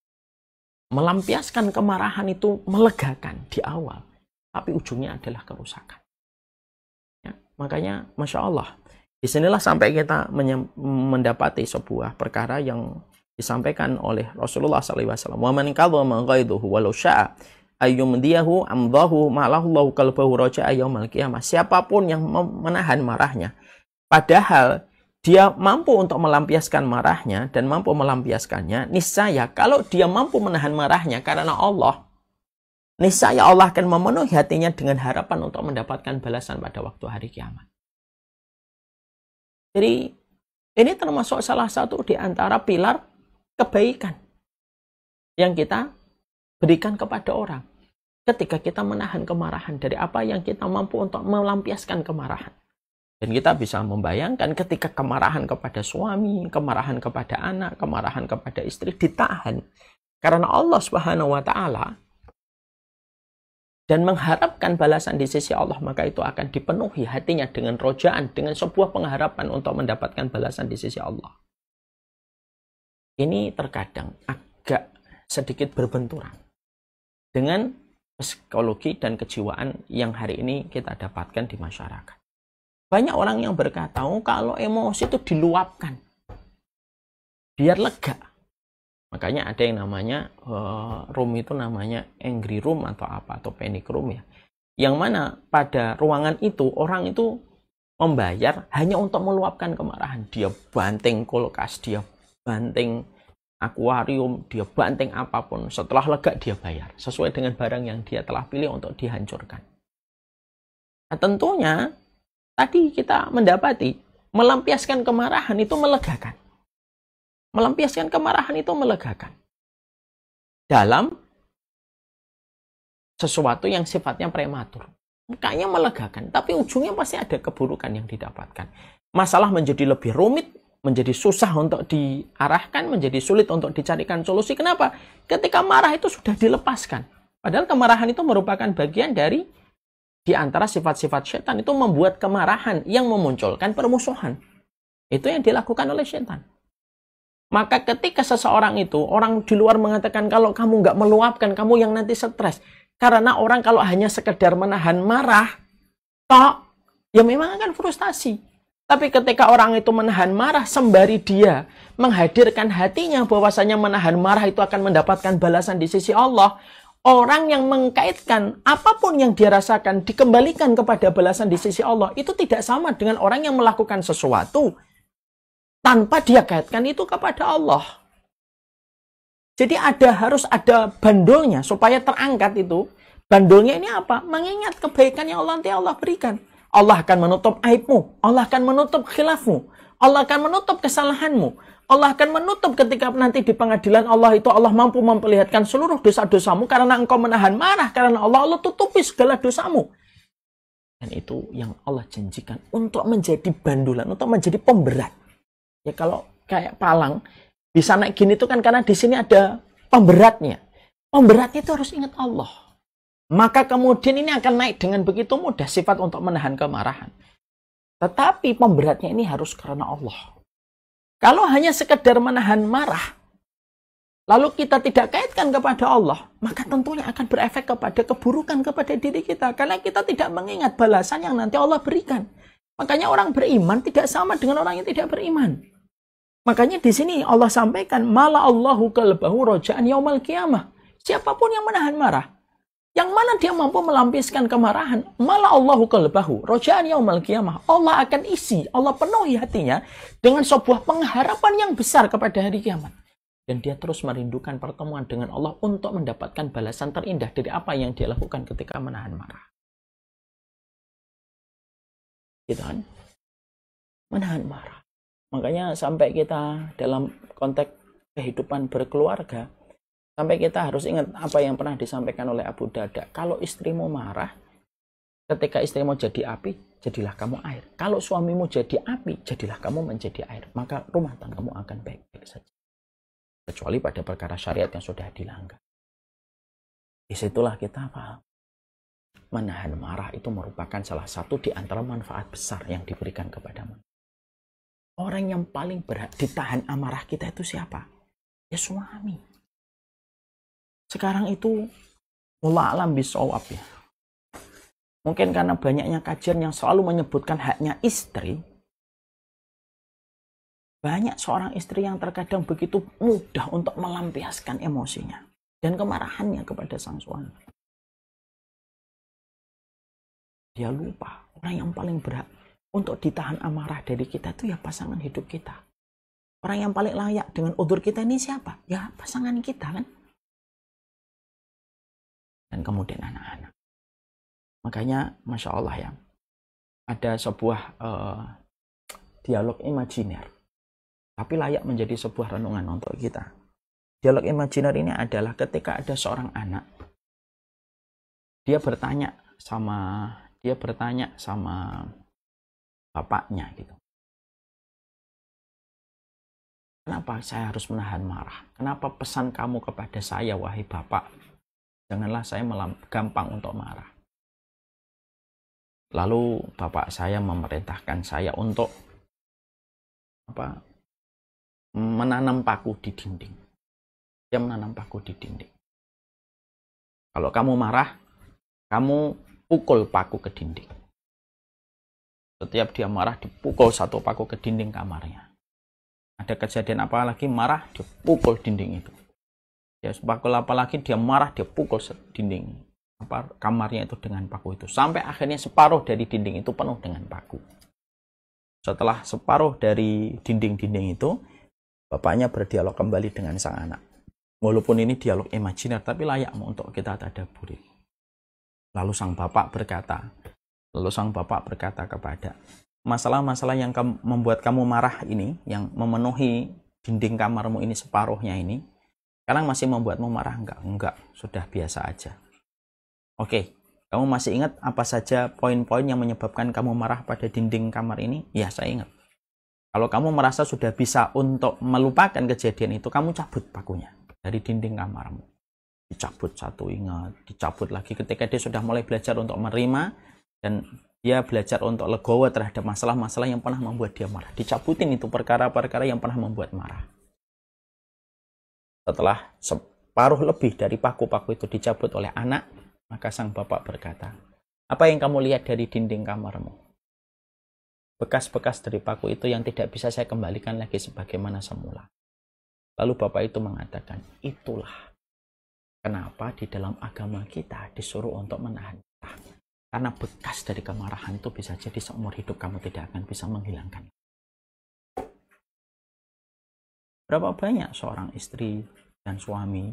Melampiaskan kemarahan itu melegakan di awal, tapi ujungnya adalah kerusakan. Ya. Makanya Masya Allah, disinilah sampai kita mendapati sebuah perkara yang disampaikan oleh Rasulullah SAW. Wa man kadhama ghaiduhu walau sya'a ayyumdiyahu amdahu ma'allahu qalbahu raja'a yaumal qiyamah. Siapapun yang menahan marahnya, padahal dia mampu untuk melampiaskan marahnya dan mampu melampiaskannya, niscaya kalau dia mampu menahan marahnya karena Allah, niscaya Allah akan memenuhi hatinya dengan harapan untuk mendapatkan balasan pada waktu hari kiamat. Jadi ini termasuk salah satu di antara pilar kebaikan yang kita berikan kepada orang. Ketika kita menahan kemarahan dari apa yang kita mampu untuk melampiaskan kemarahan. Dan kita bisa membayangkan ketika kemarahan kepada suami, kemarahan kepada anak, kemarahan kepada istri ditahan karena Allah Subhanahu wa taala dan mengharapkan balasan di sisi Allah, maka itu akan dipenuhi hatinya dengan rojaan, dengan sebuah pengharapan untuk mendapatkan balasan di sisi Allah. Ini terkadang agak sedikit berbenturan dengan psikologi dan kejiwaan yang hari ini kita dapatkan di masyarakat. Banyak orang yang berkata, kalau emosi itu diluapkan, biar lega. Makanya ada yang namanya room itu namanya angry room atau apa, atau panic room ya. Yang mana pada ruangan itu orang itu membayar hanya untuk meluapkan kemarahan. Dia banting kulkas, dia banting akuarium, dia banting apapun. Setelah lega dia bayar sesuai dengan barang yang dia telah pilih untuk dihancurkan. Nah, tentunya tadi kita mendapati melampiaskan kemarahan itu melegakan. Melampiaskan kemarahan itu melegakan. Dalam sesuatu yang sifatnya prematur. Kayaknya melegakan, tapi ujungnya pasti ada keburukan yang didapatkan. Masalah menjadi lebih rumit, menjadi susah untuk diarahkan, menjadi sulit untuk dicarikan solusi. Kenapa? Ketika marah itu sudah dilepaskan. Padahal kemarahan itu merupakan bagian dari di antara sifat-sifat setan, itu membuat kemarahan yang memunculkan permusuhan. Itu yang dilakukan oleh setan. Maka ketika seseorang itu, orang di luar mengatakan kalau kamu nggak meluapkan, kamu yang nanti stres. Karena orang kalau hanya sekedar menahan marah, toh, ya memang akan frustasi. Tapi ketika orang itu menahan marah, sembari dia menghadirkan hatinya bahwasanya menahan marah itu akan mendapatkan balasan di sisi Allah, orang yang mengkaitkan apapun yang dia rasakan dikembalikan kepada balasan di sisi Allah, itu tidak sama dengan orang yang melakukan sesuatu tanpa dia kaitkan itu kepada Allah. Jadi harus ada bandulnya supaya terangkat itu. Bandulnya ini apa? Mengingat kebaikan yang Allah berikan. Allah akan menutup aibmu. Allah akan menutup khilafmu. Allah akan menutup kesalahanmu. Allah akan menutup ketika nanti di pengadilan Allah itu Allah mampu memperlihatkan seluruh dosa-dosamu karena engkau menahan marah. Karena Allah tutupi segala dosamu. Dan itu yang Allah janjikan untuk menjadi bandulan, untuk menjadi pemberat. Ya kalau kayak palang, bisa naik gini itu kan karena di sini ada pemberatnya. Pemberatnya itu harus ingat Allah. Maka kemudian ini akan naik dengan begitu mudah sifat untuk menahan kemarahan. Tetapi pemberatnya ini harus karena Allah. Kalau hanya sekedar menahan marah, lalu kita tidak kaitkan kepada Allah, maka tentunya akan berefek kepada keburukan kepada diri kita. Karena kita tidak mengingat balasan yang nanti Allah berikan. Makanya orang beriman tidak sama dengan orang yang tidak beriman. Makanya di sini Allah sampaikan, mala Allahu qalbahu roja'an yaumal qiyamah. Siapapun yang menahan marah, yang mana dia mampu melampiaskan kemarahan, mala Allahu qalbahu roja'an yaumal qiyamah. Allah akan isi, Allah penuhi hatinya dengan sebuah pengharapan yang besar kepada hari kiamat. Dan dia terus merindukan pertemuan dengan Allah untuk mendapatkan balasan terindah dari apa yang dia lakukan ketika menahan marah. Gitu kan? Menahan marah. Makanya sampai kita dalam konteks kehidupan berkeluarga, sampai kita harus ingat apa yang pernah disampaikan oleh Abu Darda. Kalau istrimu marah, ketika istrimu jadi api, jadilah kamu air. Kalau suamimu jadi api, jadilah kamu menjadi air. Maka rumah tanggamu akan baik-baik saja. Kecuali pada perkara syariat yang sudah dilanggar. Disitulah kita paham. Menahan marah itu merupakan salah satu di antara manfaat besar yang diberikan kepadamu. Orang yang paling berhak ditahan amarah kita itu siapa? Ya suami. Sekarang itu, wallahu a'lam bishawab ya. Mungkin karena banyaknya kajian yang selalu menyebutkan haknya istri, banyak seorang istri yang terkadang begitu mudah untuk melampiaskan emosinya dan kemarahannya kepada sang suami. Dia lupa orang yang paling berhak untuk ditahan amarah dari kita itu ya pasangan hidup kita. Orang yang paling layak dengan udzur kita ini siapa? Ya pasangan kita kan. Dan kemudian anak-anak. Makanya Masya Allah ya, ada sebuah dialog imajiner. Tapi layak menjadi sebuah renungan untuk kita. Dialog imajiner ini adalah ketika ada seorang anak. Dia bertanya sama bapaknya gitu. Kenapa saya harus menahan marah? Kenapa pesan kamu kepada saya, wahai bapak? Janganlah saya gampang untuk marah. Lalu bapak saya memerintahkan saya untuk menanam paku di dinding. Dia menanam paku di dinding. Kalau kamu marah, kamu pukul paku ke dinding. Setiap dia marah, dipukul satu paku ke dinding kamarnya. Ada kejadian apa lagi, marah, dia pukul dinding itu. Dia pukul apa lagi, dia marah, dia pukul dinding kamarnya itu dengan paku itu. Sampai akhirnya separuh dari dinding itu penuh dengan paku. Setelah separuh dari dinding-dinding itu, bapaknya berdialog kembali dengan sang anak. Walaupun ini dialog imajiner, tapi layak untuk kita tadabburi. Lalu sang bapak berkata kepada, masalah-masalah yang membuat kamu marah ini, yang memenuhi dinding kamarmu ini separuhnya ini, sekarang masih membuatmu marah? Enggak, sudah biasa aja. Oke, kamu masih ingat apa saja poin-poin yang menyebabkan kamu marah pada dinding kamar ini? Ya, saya ingat. Kalau kamu merasa sudah bisa untuk melupakan kejadian itu, kamu cabut pakunya dari dinding kamarmu. Dicabut satu, ingat, dicabut lagi ketika dia sudah mulai belajar untuk menerima dan dia belajar untuk legowo terhadap masalah-masalah yang pernah membuat dia marah. Dicabutin itu perkara-perkara yang pernah membuat marah. Setelah separuh lebih dari paku-paku itu dicabut oleh anak, maka sang bapak berkata, apa yang kamu lihat dari dinding kamarmu? Bekas-bekas dari paku itu yang tidak bisa saya kembalikan lagi sebagaimana semula. Lalu bapak itu mengatakan, itulah kenapa di dalam agama kita disuruh untuk menahan marah. Karena bekas dari kemarahan itu bisa jadi seumur hidup kamu tidak akan bisa menghilangkan. Berapa banyak seorang istri dan suami,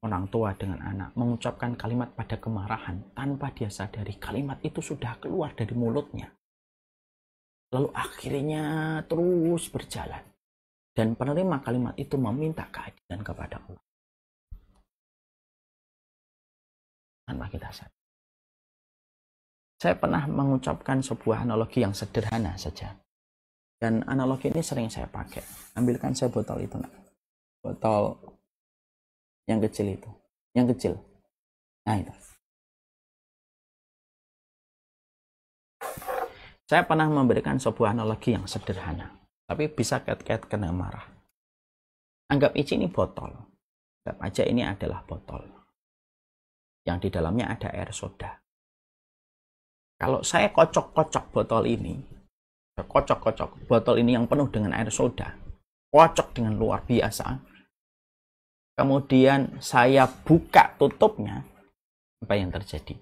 orang tua dengan anak, mengucapkan kalimat pada kemarahan tanpa dia sadari kalimat itu sudah keluar dari mulutnya. Lalu akhirnya terus berjalan. Dan penerima kalimat itu meminta keadilan kepada Allah. Tanpa kita sadar. Saya pernah mengucapkan sebuah analogi yang sederhana saja. Dan analogi ini sering saya pakai. Ambilkan saya botol itu, nak. Botol yang kecil itu. Yang kecil. Nah, itu. Saya pernah memberikan sebuah analogi yang sederhana. Tapi bisa kait-kait kena marah. Anggap ini botol. Anggap aja ini adalah botol. Yang di dalamnya ada air soda. Kalau saya kocok-kocok botol ini yang penuh dengan air soda, kocok dengan luar biasa, kemudian saya buka tutupnya, apa yang terjadi?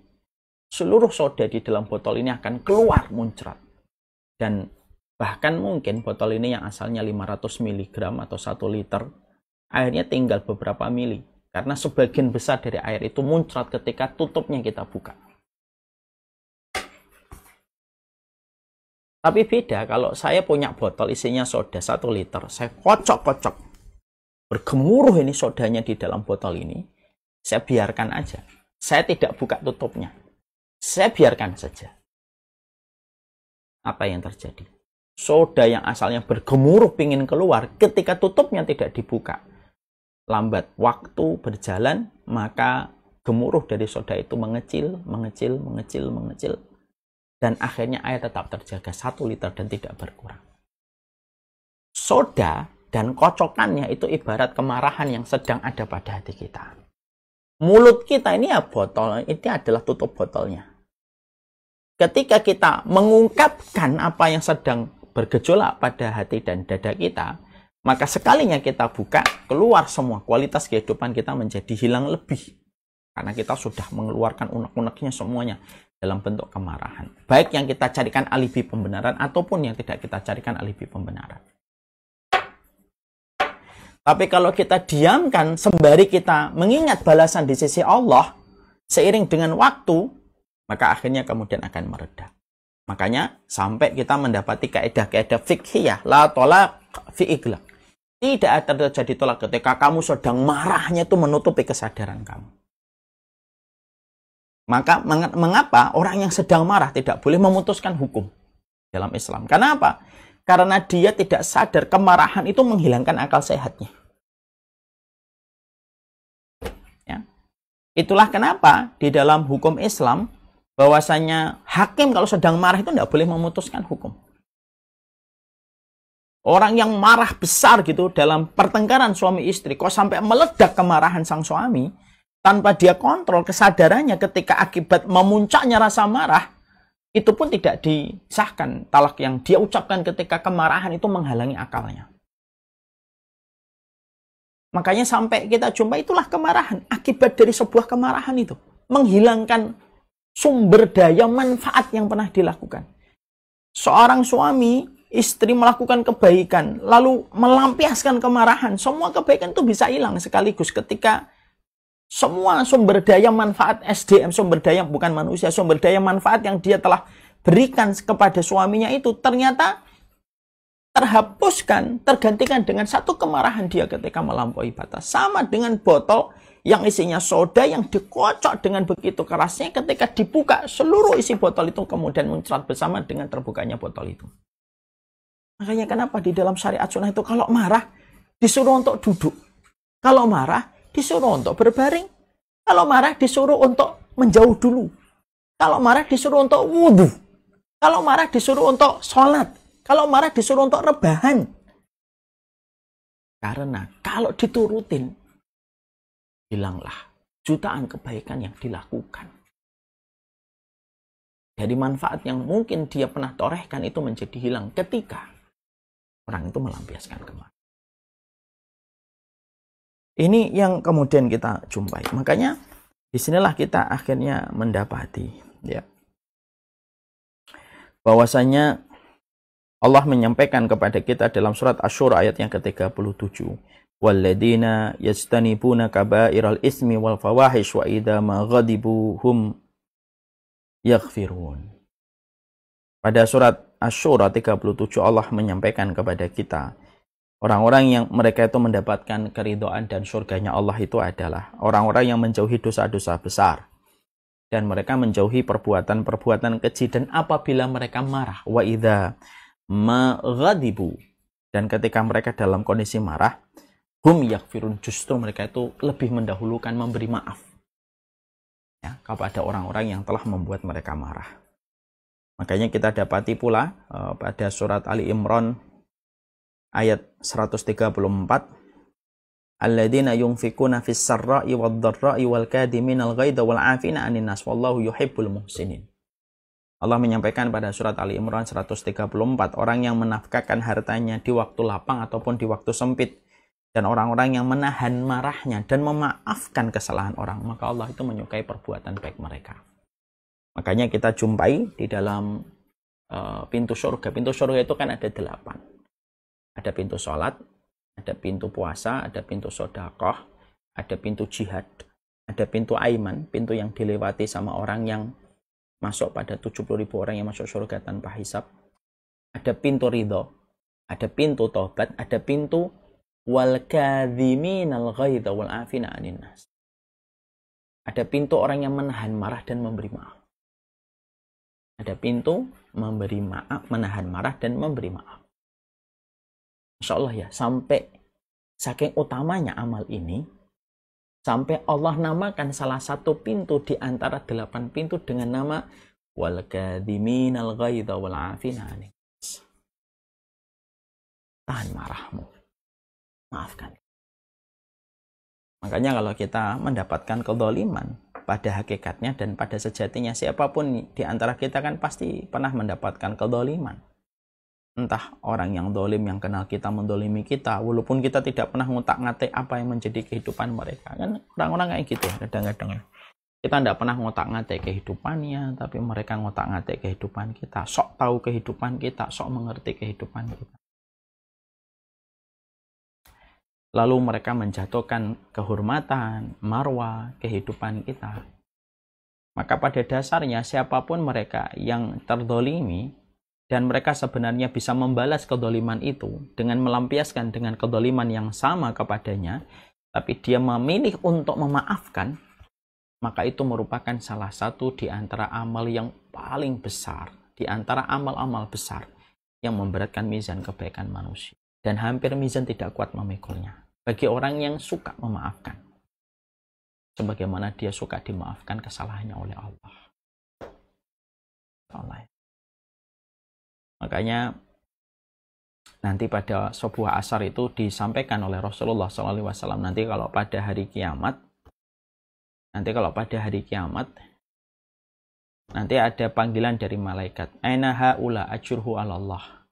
Seluruh soda di dalam botol ini akan keluar muncrat. Dan bahkan mungkin botol ini yang asalnya 500 mg atau 1 liter, airnya tinggal beberapa mili. Karena sebagian besar dari air itu muncrat ketika tutupnya kita buka. Tapi beda kalau saya punya botol isinya soda 1 liter. Saya kocok-kocok. Bergemuruh ini sodanya di dalam botol ini. Saya biarkan aja. Saya tidak buka tutupnya. Saya biarkan saja. Apa yang terjadi? Soda yang asalnya bergemuruh pingin keluar. Ketika tutupnya tidak dibuka. Lambat waktu berjalan. Maka gemuruh dari soda itu mengecil. Dan akhirnya air tetap terjaga 1 liter dan tidak berkurang. Soda dan kocokannya itu ibarat kemarahan yang sedang ada pada hati kita. Mulut kita ini ya botol, ini adalah tutup botolnya. ketika kita mengungkapkan apa yang sedang bergejolak pada hati dan dada kita, maka sekalinya kita buka, keluar semua kualitas kehidupan kita menjadi hilang lebih. Karena kita sudah mengeluarkan unek-uneknya semuanya dalam bentuk kemarahan. Baik yang kita carikan alibi pembenaran ataupun yang tidak kita carikan alibi pembenaran. Tapi kalau kita diamkan sembari kita mengingat balasan di sisi Allah, seiring dengan waktu, maka akhirnya kemudian akan mereda. Makanya sampai kita mendapati kaidah-kaidah fiqhiyah, la tolak fi iglaq. Tidak ada terjadi tolak ketika kamu sedang marahnya itu menutupi kesadaran kamu. Maka mengapa orang yang sedang marah tidak boleh memutuskan hukum dalam Islam? Kenapa? Karena dia tidak sadar kemarahan itu menghilangkan akal sehatnya. Ya. Itulah kenapa di dalam hukum Islam bahwasanya hakim kalau sedang marah itu tidak boleh memutuskan hukum. Orang yang marah besar gitu dalam pertengkaran suami istri, kok sampai meledak kemarahan sang suami, tanpa dia kontrol kesadarannya ketika akibat memuncaknya rasa marah, itu pun tidak disahkan talak yang dia ucapkan ketika kemarahan itu menghalangi akalnya. Makanya sampai kita jumpa itulah kemarahan. Akibat dari sebuah kemarahan itu menghilangkan sumber daya manfaat yang pernah dilakukan. Seorang suami, istri melakukan kebaikan, lalu melampiaskan kemarahan. Semua kebaikan itu bisa hilang sekaligus ketika semua sumber daya manfaat SDM, sumber daya bukan manusia, sumber daya manfaat yang dia telah berikan kepada suaminya itu ternyata terhapuskan, tergantikan dengan satu kemarahan dia ketika melampaui batas. Sama dengan botol yang isinya soda yang dikocok dengan begitu kerasnya, ketika dibuka seluruh isi botol itu kemudian muncrat bersama dengan terbukanya botol itu. Makanya kenapa di dalam syariat sunnah itu kalau marah disuruh untuk duduk, kalau marah disuruh untuk berbaring, kalau marah disuruh untuk menjauh dulu, kalau marah disuruh untuk wudhu, kalau marah disuruh untuk sholat, kalau marah disuruh untuk rebahan. Karena kalau diturutin, hilanglah jutaan kebaikan yang dilakukan. Dari manfaat yang mungkin dia pernah torehkan itu menjadi hilang ketika orang itu melampiaskan kemarahan. Ini yang kemudian kita jumpai. Makanya disinilah kita akhirnya mendapati, ya, bahwasanya Allah menyampaikan kepada kita dalam surat Asy-Syura ayat yang ke-37, walladzina yastanibuna kaba'iral ismi wal fawahish wa idza ma ghadibu hum yaghfirun. Pada surat Asy-Syura 37 Allah menyampaikan kepada kita, orang-orang yang mereka itu mendapatkan keridhaan dan surganya Allah itu adalah orang-orang yang menjauhi dosa-dosa besar. Dan mereka menjauhi perbuatan-perbuatan keji. Dan apabila mereka marah, wa idza ma ghadibu, dan ketika mereka dalam kondisi marah, hum yaghfirun, justru mereka itu lebih mendahulukan memberi maaf, ya, kepada orang-orang yang telah membuat mereka marah. Makanya kita dapati pula pada surat Ali Imran ayat 134, alladzina yunfikuna fis sarra'i wad dharra'i wal kadhiminal ghaidha wal 'afina 'anil nas wallahu yuhibbul muhsinin. Allah menyampaikan pada surat Ali Imran 134, orang yang menafkahkan hartanya di waktu lapang ataupun di waktu sempit, dan orang-orang yang menahan marahnya dan memaafkan kesalahan orang, maka Allah itu menyukai perbuatan baik mereka. Makanya kita jumpai di dalam pintu surga. Pintu surga itu kan ada 8. Ada pintu sholat, ada pintu puasa, ada pintu sedekah, ada pintu jihad, ada pintu aiman, pintu yang dilewati sama orang yang masuk pada 70.000 orang yang masuk surga tanpa hisab. Ada pintu ridho, ada pintu taubat, ada pintu wal kadhiminal ghaidha wal 'afina 'anil nas. Ada pintu orang yang menahan marah dan memberi maaf. Ada pintu memberi maaf, menahan marah dan memberi maaf. Insya Allah ya, sampai saking utamanya amal ini, sampai Allah namakan salah satu pintu di antara 8 pintu dengan nama wal kadhiminal ghaidha wal 'afina 'anil nas. Tahan marahmu, maafkan. Makanya kalau kita mendapatkan kezaliman, pada hakikatnya dan pada sejatinya siapapun di antara kita kan pasti pernah mendapatkan kedoliman. Entah orang yang dolim yang kenal kita mendolimi kita, walaupun kita tidak pernah ngotak-ngatik apa yang menjadi kehidupan mereka. Kan orang-orang kayak gitu ya kadang-kadang. Kita tidak pernah ngotak-ngatik kehidupannya, tapi mereka ngotak-ngatik kehidupan kita. Sok tahu kehidupan kita, sok mengerti kehidupan kita. Lalu mereka menjatuhkan kehormatan, marwah, kehidupan kita. Maka pada dasarnya siapapun mereka yang terdolimi, dan mereka sebenarnya bisa membalas kedoliman itu dengan melampiaskan dengan kedoliman yang sama kepadanya, tapi dia memilih untuk memaafkan, maka itu merupakan salah satu di antara amal yang paling besar, di antara amal-amal besar yang memberatkan mizan kebaikan manusia. Dan hampir mizan tidak kuat memikulnya. Bagi orang yang suka memaafkan, sebagaimana dia suka dimaafkan kesalahannya oleh Allah. Makanya nanti pada sebuah asar itu disampaikan oleh Rasulullah SAW, nanti kalau pada hari kiamat, nanti ada panggilan dari malaikat. Aina haula ajruhu 'ala Allah.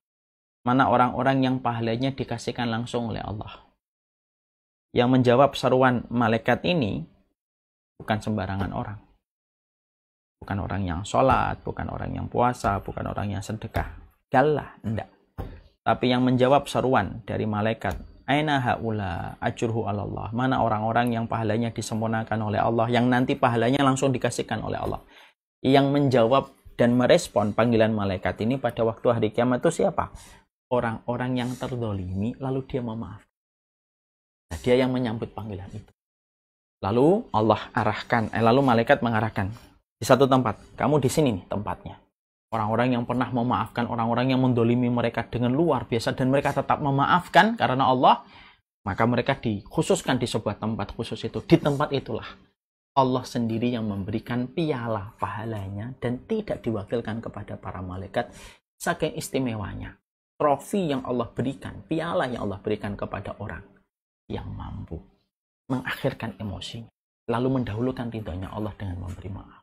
Mana orang-orang yang pahalanya dikasihkan langsung oleh Allah. Yang menjawab seruan malaikat ini bukan sembarangan orang. Bukan orang yang sholat, bukan orang yang puasa, bukan orang yang sedekah. Galah, enggak. Tapi yang menjawab seruan dari malaikat, aina haula ajruhu 'ala Allah. Mana orang-orang yang pahalanya disempurnakan oleh Allah, yang nanti pahalanya langsung dikasihkan oleh Allah. Yang menjawab dan merespon panggilan malaikat ini pada waktu hari kiamat itu siapa? Orang-orang yang terdolimi lalu dia memaafkan. Nah, dia yang menyambut panggilan itu. Lalu lalu malaikat mengarahkan di satu tempat. Kamu di sini nih tempatnya. Orang-orang yang pernah memaafkan, orang-orang yang mendolimi mereka dengan luar biasa dan mereka tetap memaafkan karena Allah, maka mereka dikhususkan di sebuah tempat khusus itu. Di tempat itulah Allah sendiri yang memberikan piala pahalanya dan tidak diwakilkan kepada para malaikat. Saking istimewanya trofi yang Allah berikan, piala yang Allah berikan kepada orang yang mampu mengakhirkan emosinya, lalu mendahulukan ridhonya Allah dengan memberi maaf.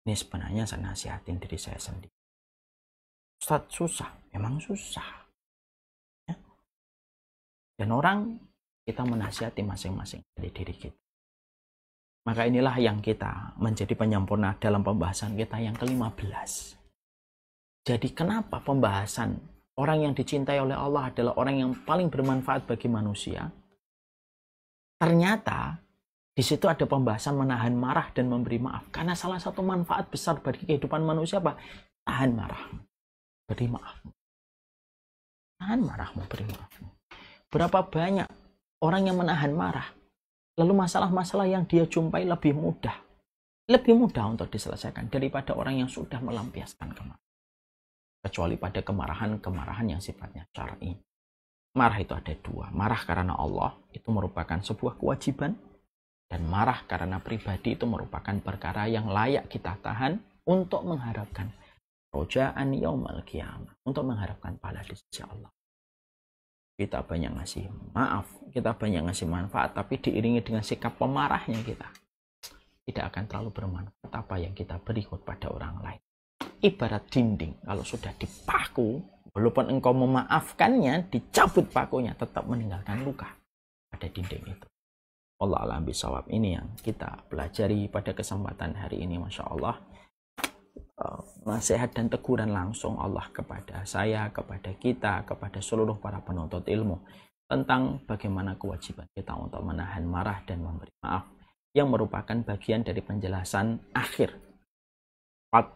Ini sebenarnya saya nasihatin diri saya sendiri. Ustaz, susah, memang susah. Ya. Dan orang, kita menasihati masing-masing dari diri kita. Maka inilah yang kita menjadi penyempurna dalam pembahasan kita yang ke-15. Jadi kenapa pembahasan orang yang dicintai oleh Allah adalah orang yang paling bermanfaat bagi manusia? Ternyata di situ ada pembahasan menahan marah dan memberi maaf. Karena salah satu manfaat besar bagi kehidupan manusia apa? Tahan marah, beri maaf. Tahan marahmu, beri maaf. Berapa banyak orang yang menahan marah, lalu masalah-masalah yang dia jumpai lebih mudah untuk diselesaikan daripada orang yang sudah melampiaskan kemarahan. Kecuali pada kemarahan yang sifatnya syar'i. Marah itu ada dua. Marah karena Allah itu merupakan sebuah kewajiban. Dan marah karena pribadi itu merupakan perkara yang layak kita tahan untuk mengharapkan roja'an yaumal qiyamah, untuk mengharapkan pahala di sisi Allah. Kita banyak ngasih maaf, kita banyak ngasih manfaat, tapi diiringi dengan sikap pemarahnya kita, tidak akan terlalu bermanfaat apa yang kita beri kepada orang lain. Ibarat dinding, kalau sudah dipaku, walaupun engkau memaafkannya, dicabut pakunya, tetap meninggalkan luka pada dinding itu. Allah alam bisawab. Ini yang kita pelajari pada kesempatan hari ini, Masya Allah. Nasihat dan teguran langsung Allah kepada saya, kepada kita, kepada seluruh para penuntut ilmu tentang bagaimana kewajiban kita untuk menahan marah dan memberi maaf, yang merupakan bagian dari penjelasan akhir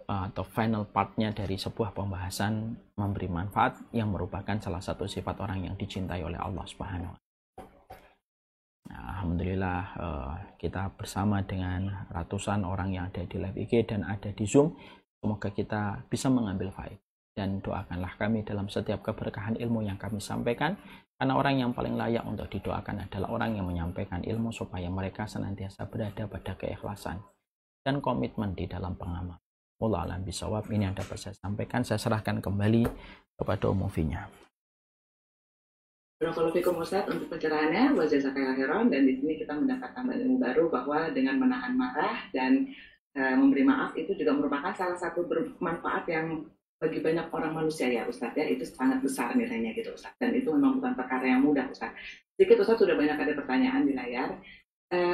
atau final partnya dari sebuah pembahasan memberi manfaat, yang merupakan salah satu sifat orang yang dicintai oleh Allah Subhanahu wa Ta'ala. Alhamdulillah kita bersama dengan ratusan orang yang ada di live IG dan ada di Zoom. Semoga kita bisa mengambil faedah, dan doakanlah kami dalam setiap keberkahan ilmu yang kami sampaikan, karena orang yang paling layak untuk didoakan adalah orang yang menyampaikan ilmu, supaya mereka senantiasa berada pada keikhlasan dan komitmen di dalam pengamal. Wallahu a'lam bishawab. Ini yang dapat saya sampaikan. Saya serahkan kembali kepada Umufinya. Barakallahu Ustaz untuk pencerahannya, wa jazakallahu khairan, dan di sini kita mendapatkan ilmu baru bahwa dengan menahan marah dan memberi maaf itu juga merupakan salah satu bermanfaat yang bagi banyak orang manusia ya Ustaz ya, itu sangat besar nilainya gitu Ustaz, dan itu memang bukan perkara yang mudah Ustaz. Sedikit Ustaz sudah banyak ada pertanyaan di layar.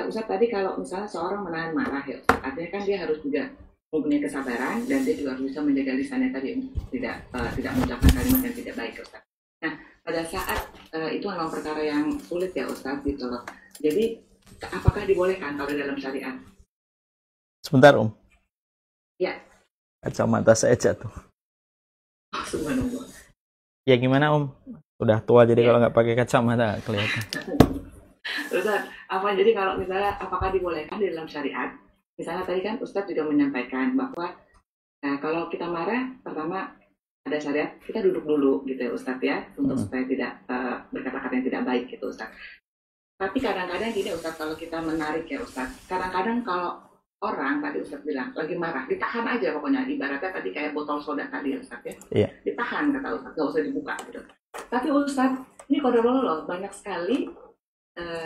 Ustaz tadi kalau misalnya seorang menahan marah ya Ustaz, artinya kan dia harus juga mempunyai kesabaran dan dia juga harus bisa menjaga lisannya tadi tidak mengucapkan kalimat yang tidak baik Ustaz. Nah, pada saat itu memang perkara yang sulit ya Ustaz gitu loh. Jadi apakah dibolehkan kalau dalam syariat? Sebentar Ya. Kacamata saya jatuh. Oh, subhanallah. Ya gimana Udah tua jadi Ya. kalau nggak pakai kacamata kelihatan. Ustaz, jadi kalau misalnya apakah dibolehkan di dalam syariat? Misalnya tadi kan Ustaz juga menyampaikan bahwa kalau kita marah, pertama ada syariat, kita duduk dulu gitu ya Ustaz ya, untuk supaya tidak berkata-kata yang tidak baik gitu Ustaz. Tapi kadang-kadang gini Ustaz, kalau kita menarik ya Ustaz, kadang-kadang kalau orang tadi Ustaz bilang lagi marah, ditahan aja pokoknya, ibaratnya tadi kayak botol soda tadi ya Ustaz ya, Iya. ditahan kata Ustaz, nggak usah dibuka gitu. Tapi Ustaz, ini qadarullah loh, banyak sekali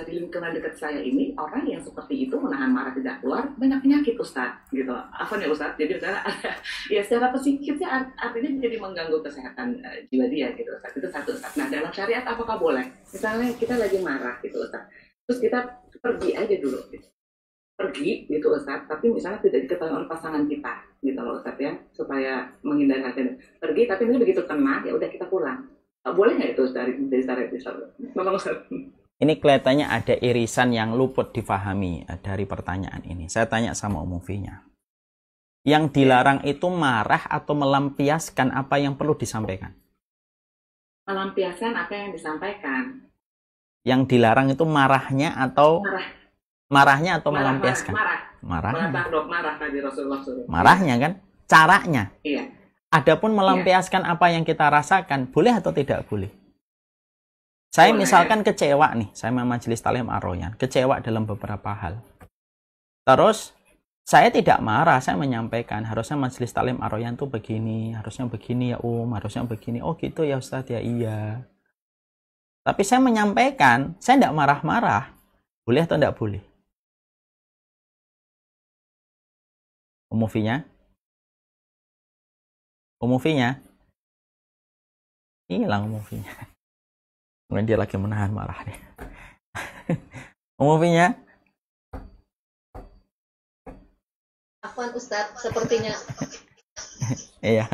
di lingkungan dekat saya ini orang yang seperti itu menahan marah tidak keluar, banyak penyakit Ustaz gitu. Apa nih Ustaz? Jadi misalnya ya secara psikisnya artinya jadi mengganggu kesehatan jiwa dia gitu Ustaz. Itu satu Ustaz. Nah, dalam syariat apakah boleh? Misalnya kita lagi marah gitu Ustaz, terus kita pergi aja dulu gitu. Pergi gitu Ustaz, tapi misalnya tidak diketahui oleh pasangan kita gitu loh Ustaz ya, supaya menghindari hal pergi, tapi ini begitu kena ya udah kita pulang. Boleh nggak itu Ustaz dari syariat Islam? Memang Ustaz. Ini kelihatannya ada irisan yang luput difahami dari pertanyaan ini. Saya tanya sama Umufinya. Yang dilarang itu marah atau melampiaskan apa yang perlu disampaikan? Melampiaskan apa yang disampaikan. Yang dilarang itu marahnya atau marahnya atau melampiaskan? Marah tadi Rasulullah suruh. Marahnya kan? Caranya. Iya. Adapun melampiaskan apa yang kita rasakan, boleh atau tidak boleh? Saya misalkan kecewa nih, saya majelis taklim Ar-Royan, kecewa dalam beberapa hal. Terus, saya tidak marah, saya menyampaikan, harusnya majelis taklim Ar-Royan tuh begini, harusnya begini ya harusnya begini. Oh gitu ya Ustadz, ya iya. Tapi saya menyampaikan, saya tidak marah-marah. Boleh atau tidak boleh? Umufinya? Hilang umufinya. Mungkin dia lagi menahan marah nih. Umufinya? Afwan Ustadz, sepertinya. Iya.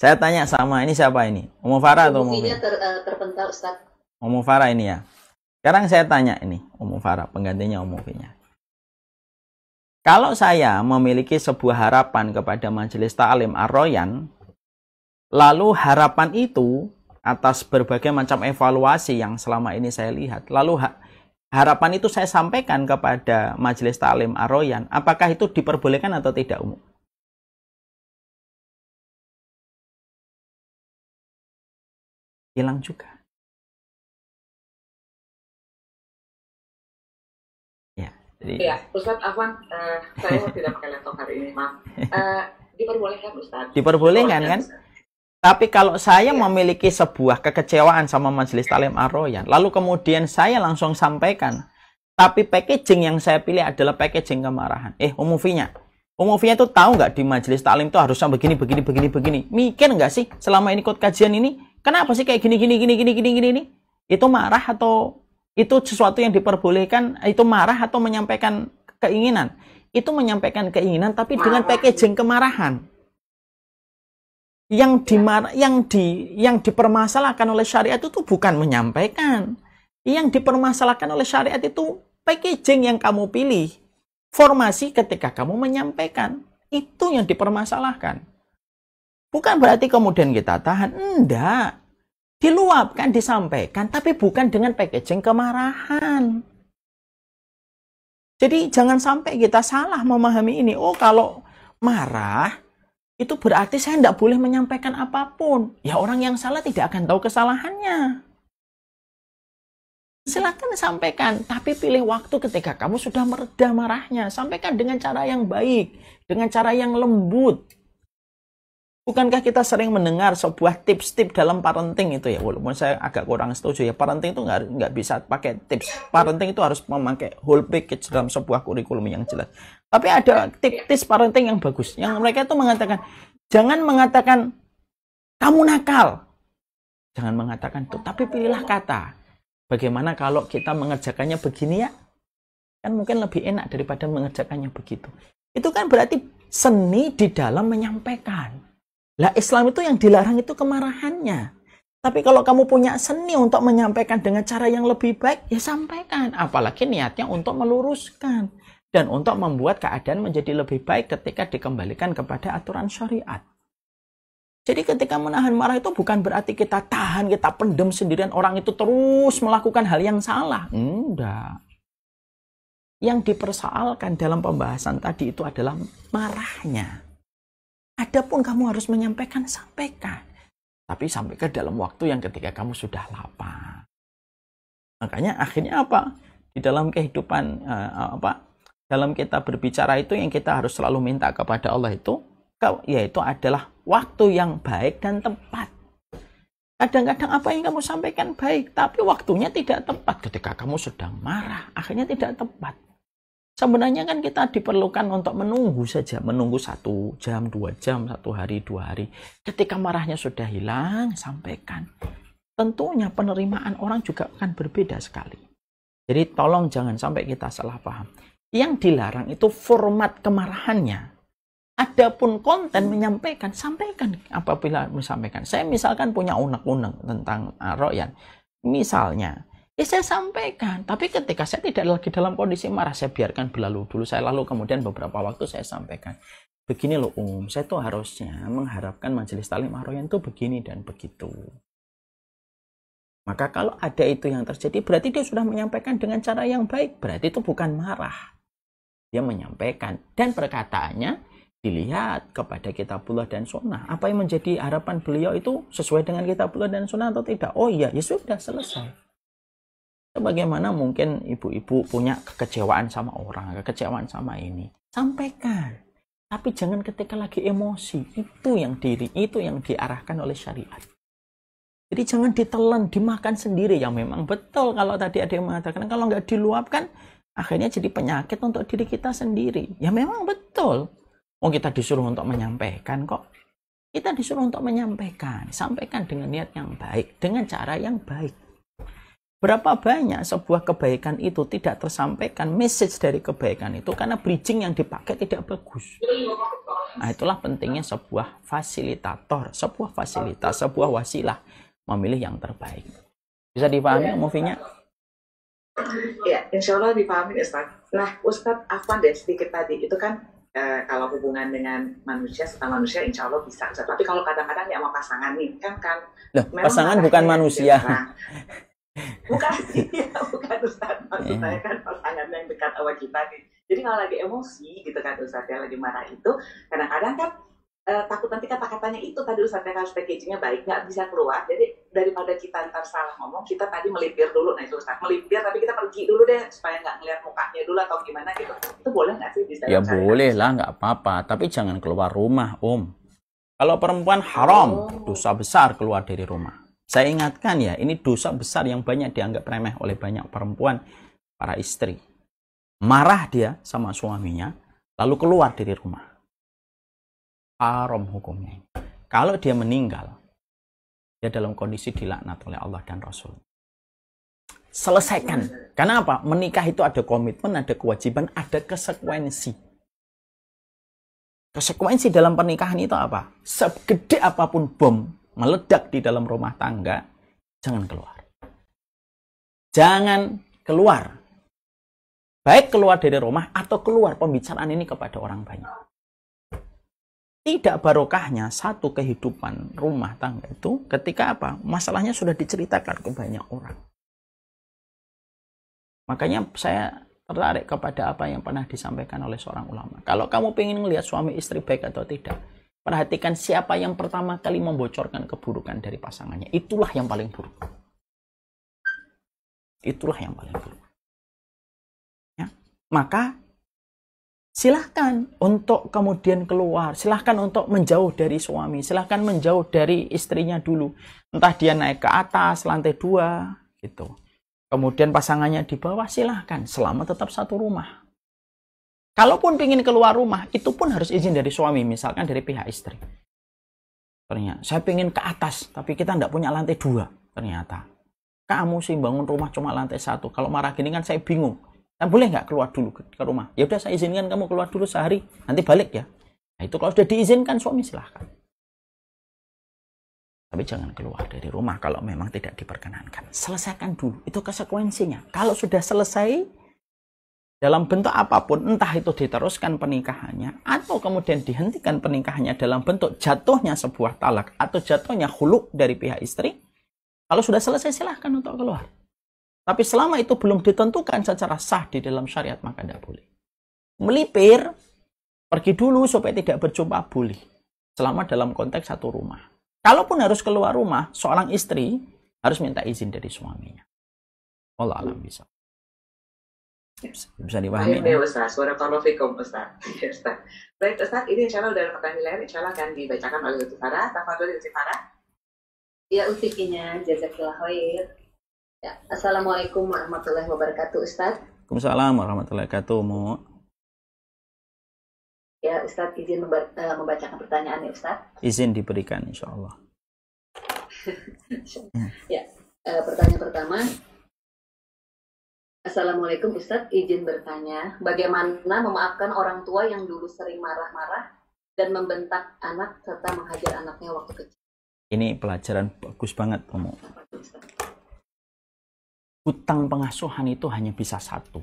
Saya tanya sama, ini siapa ini? Umu Farah atau Umu Farah? Terpental Ustadz. Umu Farah ini ya. Sekarang saya tanya ini, Umu Farah, penggantinya Umu Finya. Kalau saya memiliki sebuah harapan kepada majelis taklim Ar-Royan, lalu harapan itu atas berbagai macam evaluasi yang selama ini saya lihat, lalu harapan itu saya sampaikan kepada majelis taklim Ar-Royan, apakah itu diperbolehkan atau tidak, Umu? Hilang juga. Ya, jadi... Iya, Ustadz Afwan, saya tidak pakai laptop hari ini, maaf. Diperbolehkan Ustadz. Diperbolehkan kan? Tapi kalau saya memiliki sebuah kekecewaan sama majelis taklim Ar-Royan, lalu kemudian saya langsung sampaikan, tapi packaging yang saya pilih adalah packaging kemarahan. Umufinya tuh tahu nggak di majelis taklim itu harusnya begini. Mikir nggak sih selama ini ikut kajian ini, kenapa sih kayak gini? Itu marah atau itu sesuatu yang diperbolehkan? Itu marah atau menyampaikan keinginan? Itu menyampaikan keinginan tapi dengan packaging kemarahan. Yang dipermasalahkan oleh syariat itu bukan menyampaikan. Yang dipermasalahkan oleh syariat itu packaging yang kamu pilih. Formasi ketika kamu menyampaikan. Itu yang dipermasalahkan. Bukan berarti kemudian kita tahan. Enggak. Diluapkan, disampaikan. Tapi bukan dengan packaging kemarahan. Jadi jangan sampai kita salah memahami ini. Oh, kalau marah, itu berarti saya tidak boleh menyampaikan apapun. Ya orang yang salah tidak akan tahu kesalahannya. Silakan sampaikan, tapi pilih waktu ketika kamu sudah mereda marahnya. Sampaikan dengan cara yang baik, dengan cara yang lembut. Bukankah kita sering mendengar sebuah tips-tips dalam parenting itu ya, walaupun saya agak kurang setuju ya, parenting itu nggak bisa pakai tips. Parenting itu harus memakai whole package dalam sebuah kurikulum yang jelas. Tapi ada tips parenting yang bagus, yang mereka itu mengatakan, jangan mengatakan kamu nakal, jangan mengatakan itu, tapi pilihlah kata. Bagaimana kalau kita mengerjakannya begini ya? Kan mungkin lebih enak daripada mengerjakannya begitu. Itu kan berarti seni di dalam menyampaikan. Lah Islam itu yang dilarang itu kemarahannya. Tapi kalau kamu punya seni untuk menyampaikan dengan cara yang lebih baik, ya sampaikan. Apalagi niatnya untuk meluruskan. Dan untuk membuat keadaan menjadi lebih baik ketika dikembalikan kepada aturan syariat. Jadi ketika menahan marah itu bukan berarti kita tahan, kita pendem sendirian. Orang itu terus melakukan hal yang salah. Enggak. Yang dipersoalkan dalam pembahasan tadi itu adalah marahnya. Adapun kamu harus menyampaikan, sampaikan. Tapi sampaikan dalam waktu yang ketika kamu sudah lapar. Makanya akhirnya apa? Di dalam kehidupan dalam kita berbicara itu yang kita harus selalu minta kepada Allah itu, yaitu adalah waktu yang baik dan tepat. Kadang-kadang apa yang kamu sampaikan baik, tapi waktunya tidak tepat. Ketika kamu sedang marah, akhirnya tidak tepat. Sebenarnya kan kita diperlukan untuk menunggu saja, menunggu 1 jam, 2 jam, 1 hari, 2 hari. Ketika marahnya sudah hilang, sampaikan. Tentunya penerimaan orang juga akan berbeda sekali. Jadi tolong jangan sampai kita salah paham. Yang dilarang itu format kemarahannya. Adapun konten menyampaikan, sampaikan apabila menyampaikan. Saya misalkan punya unek-unek tentang Royan. Misalnya, ya saya sampaikan, tapi ketika saya tidak lagi dalam kondisi marah, saya biarkan berlalu dulu. Saya lalu kemudian beberapa waktu saya sampaikan. Begini loh saya tuh harusnya mengharapkan majelis taklim Royan itu begini dan begitu. Maka kalau ada itu yang terjadi, berarti dia sudah menyampaikan dengan cara yang baik. Berarti itu bukan marah. Dia menyampaikan dan perkataannya dilihat kepada kitabullah dan sunnah. Apa yang menjadi harapan beliau itu sesuai dengan kitabullah dan sunnah atau tidak? Oh iya, ya sudah selesai. Bagaimana mungkin ibu-ibu punya kekecewaan sama orang, kekecewaan sama ini, sampaikan. Tapi jangan ketika lagi emosi. Itu yang diarahkan oleh syariat. Jadi jangan ditelan, dimakan sendiri. Yang memang betul kalau tadi ada yang mengatakan kalau nggak diluapkan, akhirnya jadi penyakit untuk diri kita sendiri. Ya memang betul. Kita disuruh untuk menyampaikan kok. Kita disuruh untuk menyampaikan. Sampaikan dengan niat yang baik, dengan cara yang baik. Berapa banyak sebuah kebaikan itu tidak tersampaikan, message dari kebaikan itu karena bridging yang dipakai tidak bagus. Nah, itulah pentingnya sebuah fasilitator, sebuah fasilitas, sebuah wasilah memilih yang terbaik. Bisa dipahami movie-nya? Ya, insya Allah dipahami Ustaz. Nah, Ustaz Afwan deh sedikit tadi, itu kan kalau hubungan dengan manusia, serta manusia insya Allah bisa. Ustaz. Tapi kalau kadang-kadang ya sama pasangan nih, kan loh, pasangan bukan manusia. Bukan, ya, bukan Ustaz. Maksud saya kan pasangan yang dekat sama kita nih. Jadi kalau lagi emosi gitu kan Ustaz, yang lagi marah itu, kadang-kadang kan takut nanti kata-katanya itu tadi Ustaz yang harus packagingnya baik, nggak bisa keluar. Jadi daripada kita ntar salah ngomong, kita tadi melipir dulu. Nah itu Ustaz, melipir tapi kita pergi dulu deh supaya nggak ngeliat mukanya dulu atau gimana gitu. Itu boleh nggak sih? Ya boleh lah, nggak apa-apa. Tapi jangan keluar rumah, Kalau perempuan haram, dosa besar keluar dari rumah. Saya ingatkan ya, ini dosa besar yang banyak dianggap remeh oleh banyak perempuan, para istri. Marah dia sama suaminya, lalu keluar dari rumah. Haram hukumnya. Kalau dia meninggal, dia dalam kondisi dilaknat oleh Allah dan Rasul. Selesaikan. Karena apa? Menikah itu ada komitmen, ada kewajiban, ada konsekuensi. Konsekuensi dalam pernikahan itu apa? Segede apapun bom meledak di dalam rumah tangga, jangan keluar. Jangan keluar. Baik keluar dari rumah atau keluar pembicaraan ini kepada orang banyak. Tidak barokahnya satu kehidupan rumah tangga itu ketika apa? Masalahnya sudah diceritakan ke banyak orang. Makanya saya tertarik kepada apa yang pernah disampaikan oleh seorang ulama. Kalau kamu ingin melihat suami istri baik atau tidak, perhatikan siapa yang pertama kali membocorkan keburukan dari pasangannya. Itulah yang paling buruk. Itulah yang paling buruk. Ya. Maka silahkan untuk kemudian keluar, silahkan untuk menjauh dari suami, silahkan menjauh dari istrinya dulu. Entah dia naik ke atas, lantai 2, gitu. Kemudian pasangannya di bawah, silahkan, selama tetap satu rumah. Kalaupun ingin keluar rumah, itu pun harus izin dari suami, misalkan dari pihak istri. Ternyata, saya pengen ke atas, tapi kita tidak punya lantai 2, ternyata. Kamu sih bangun rumah cuma lantai 1. Kalau marah gini kan saya bingung. Nah, boleh nggak keluar dulu ke rumah? Ya udah saya izinkan kamu keluar dulu sehari, nanti balik ya. Nah itu kalau sudah diizinkan suami silahkan. Tapi jangan keluar dari rumah kalau memang tidak diperkenankan. Selesaikan dulu, itu konsekuensinya. Kalau sudah selesai dalam bentuk apapun, entah itu diteruskan pernikahannya atau kemudian dihentikan pernikahannya dalam bentuk jatuhnya sebuah talak atau jatuhnya khulu dari pihak istri. Kalau sudah selesai silahkan untuk keluar. Tapi selama itu belum ditentukan secara sah di dalam syariat maka tidak boleh. Melipir, pergi dulu supaya tidak berjumpa boleh. Selama dalam konteks satu rumah. Kalaupun harus keluar rumah, seorang istri harus minta izin dari suaminya. Allah alam bisa. Bisa dipahami. Baik, Ustaz. Barakallahu fikum, Ustaz. Ya, Ustaz. Baik, Ustaz, ini insya Allah dari pertanyaan insya Allah akan dibacakan oleh Uti Farah. Tafadhol Uti Farah. Ya utikinya, jazakillah khair. Ya, Assalamualaikum warahmatullahi wabarakatuh, Ustaz. Waalaikumsalam warahmatullahi wabarakatuh. Ya, Ustaz izin membacakan pertanyaan ya, Ustaz. Izin diberikan insya Allah. Ya, pertanyaan pertama. Assalamualaikum Ustaz, izin bertanya, bagaimana memaafkan orang tua yang dulu sering marah-marah dan membentak anak serta menghajar anaknya waktu kecil? Ini pelajaran bagus banget, Om. Hutang pengasuhan itu hanya bisa satu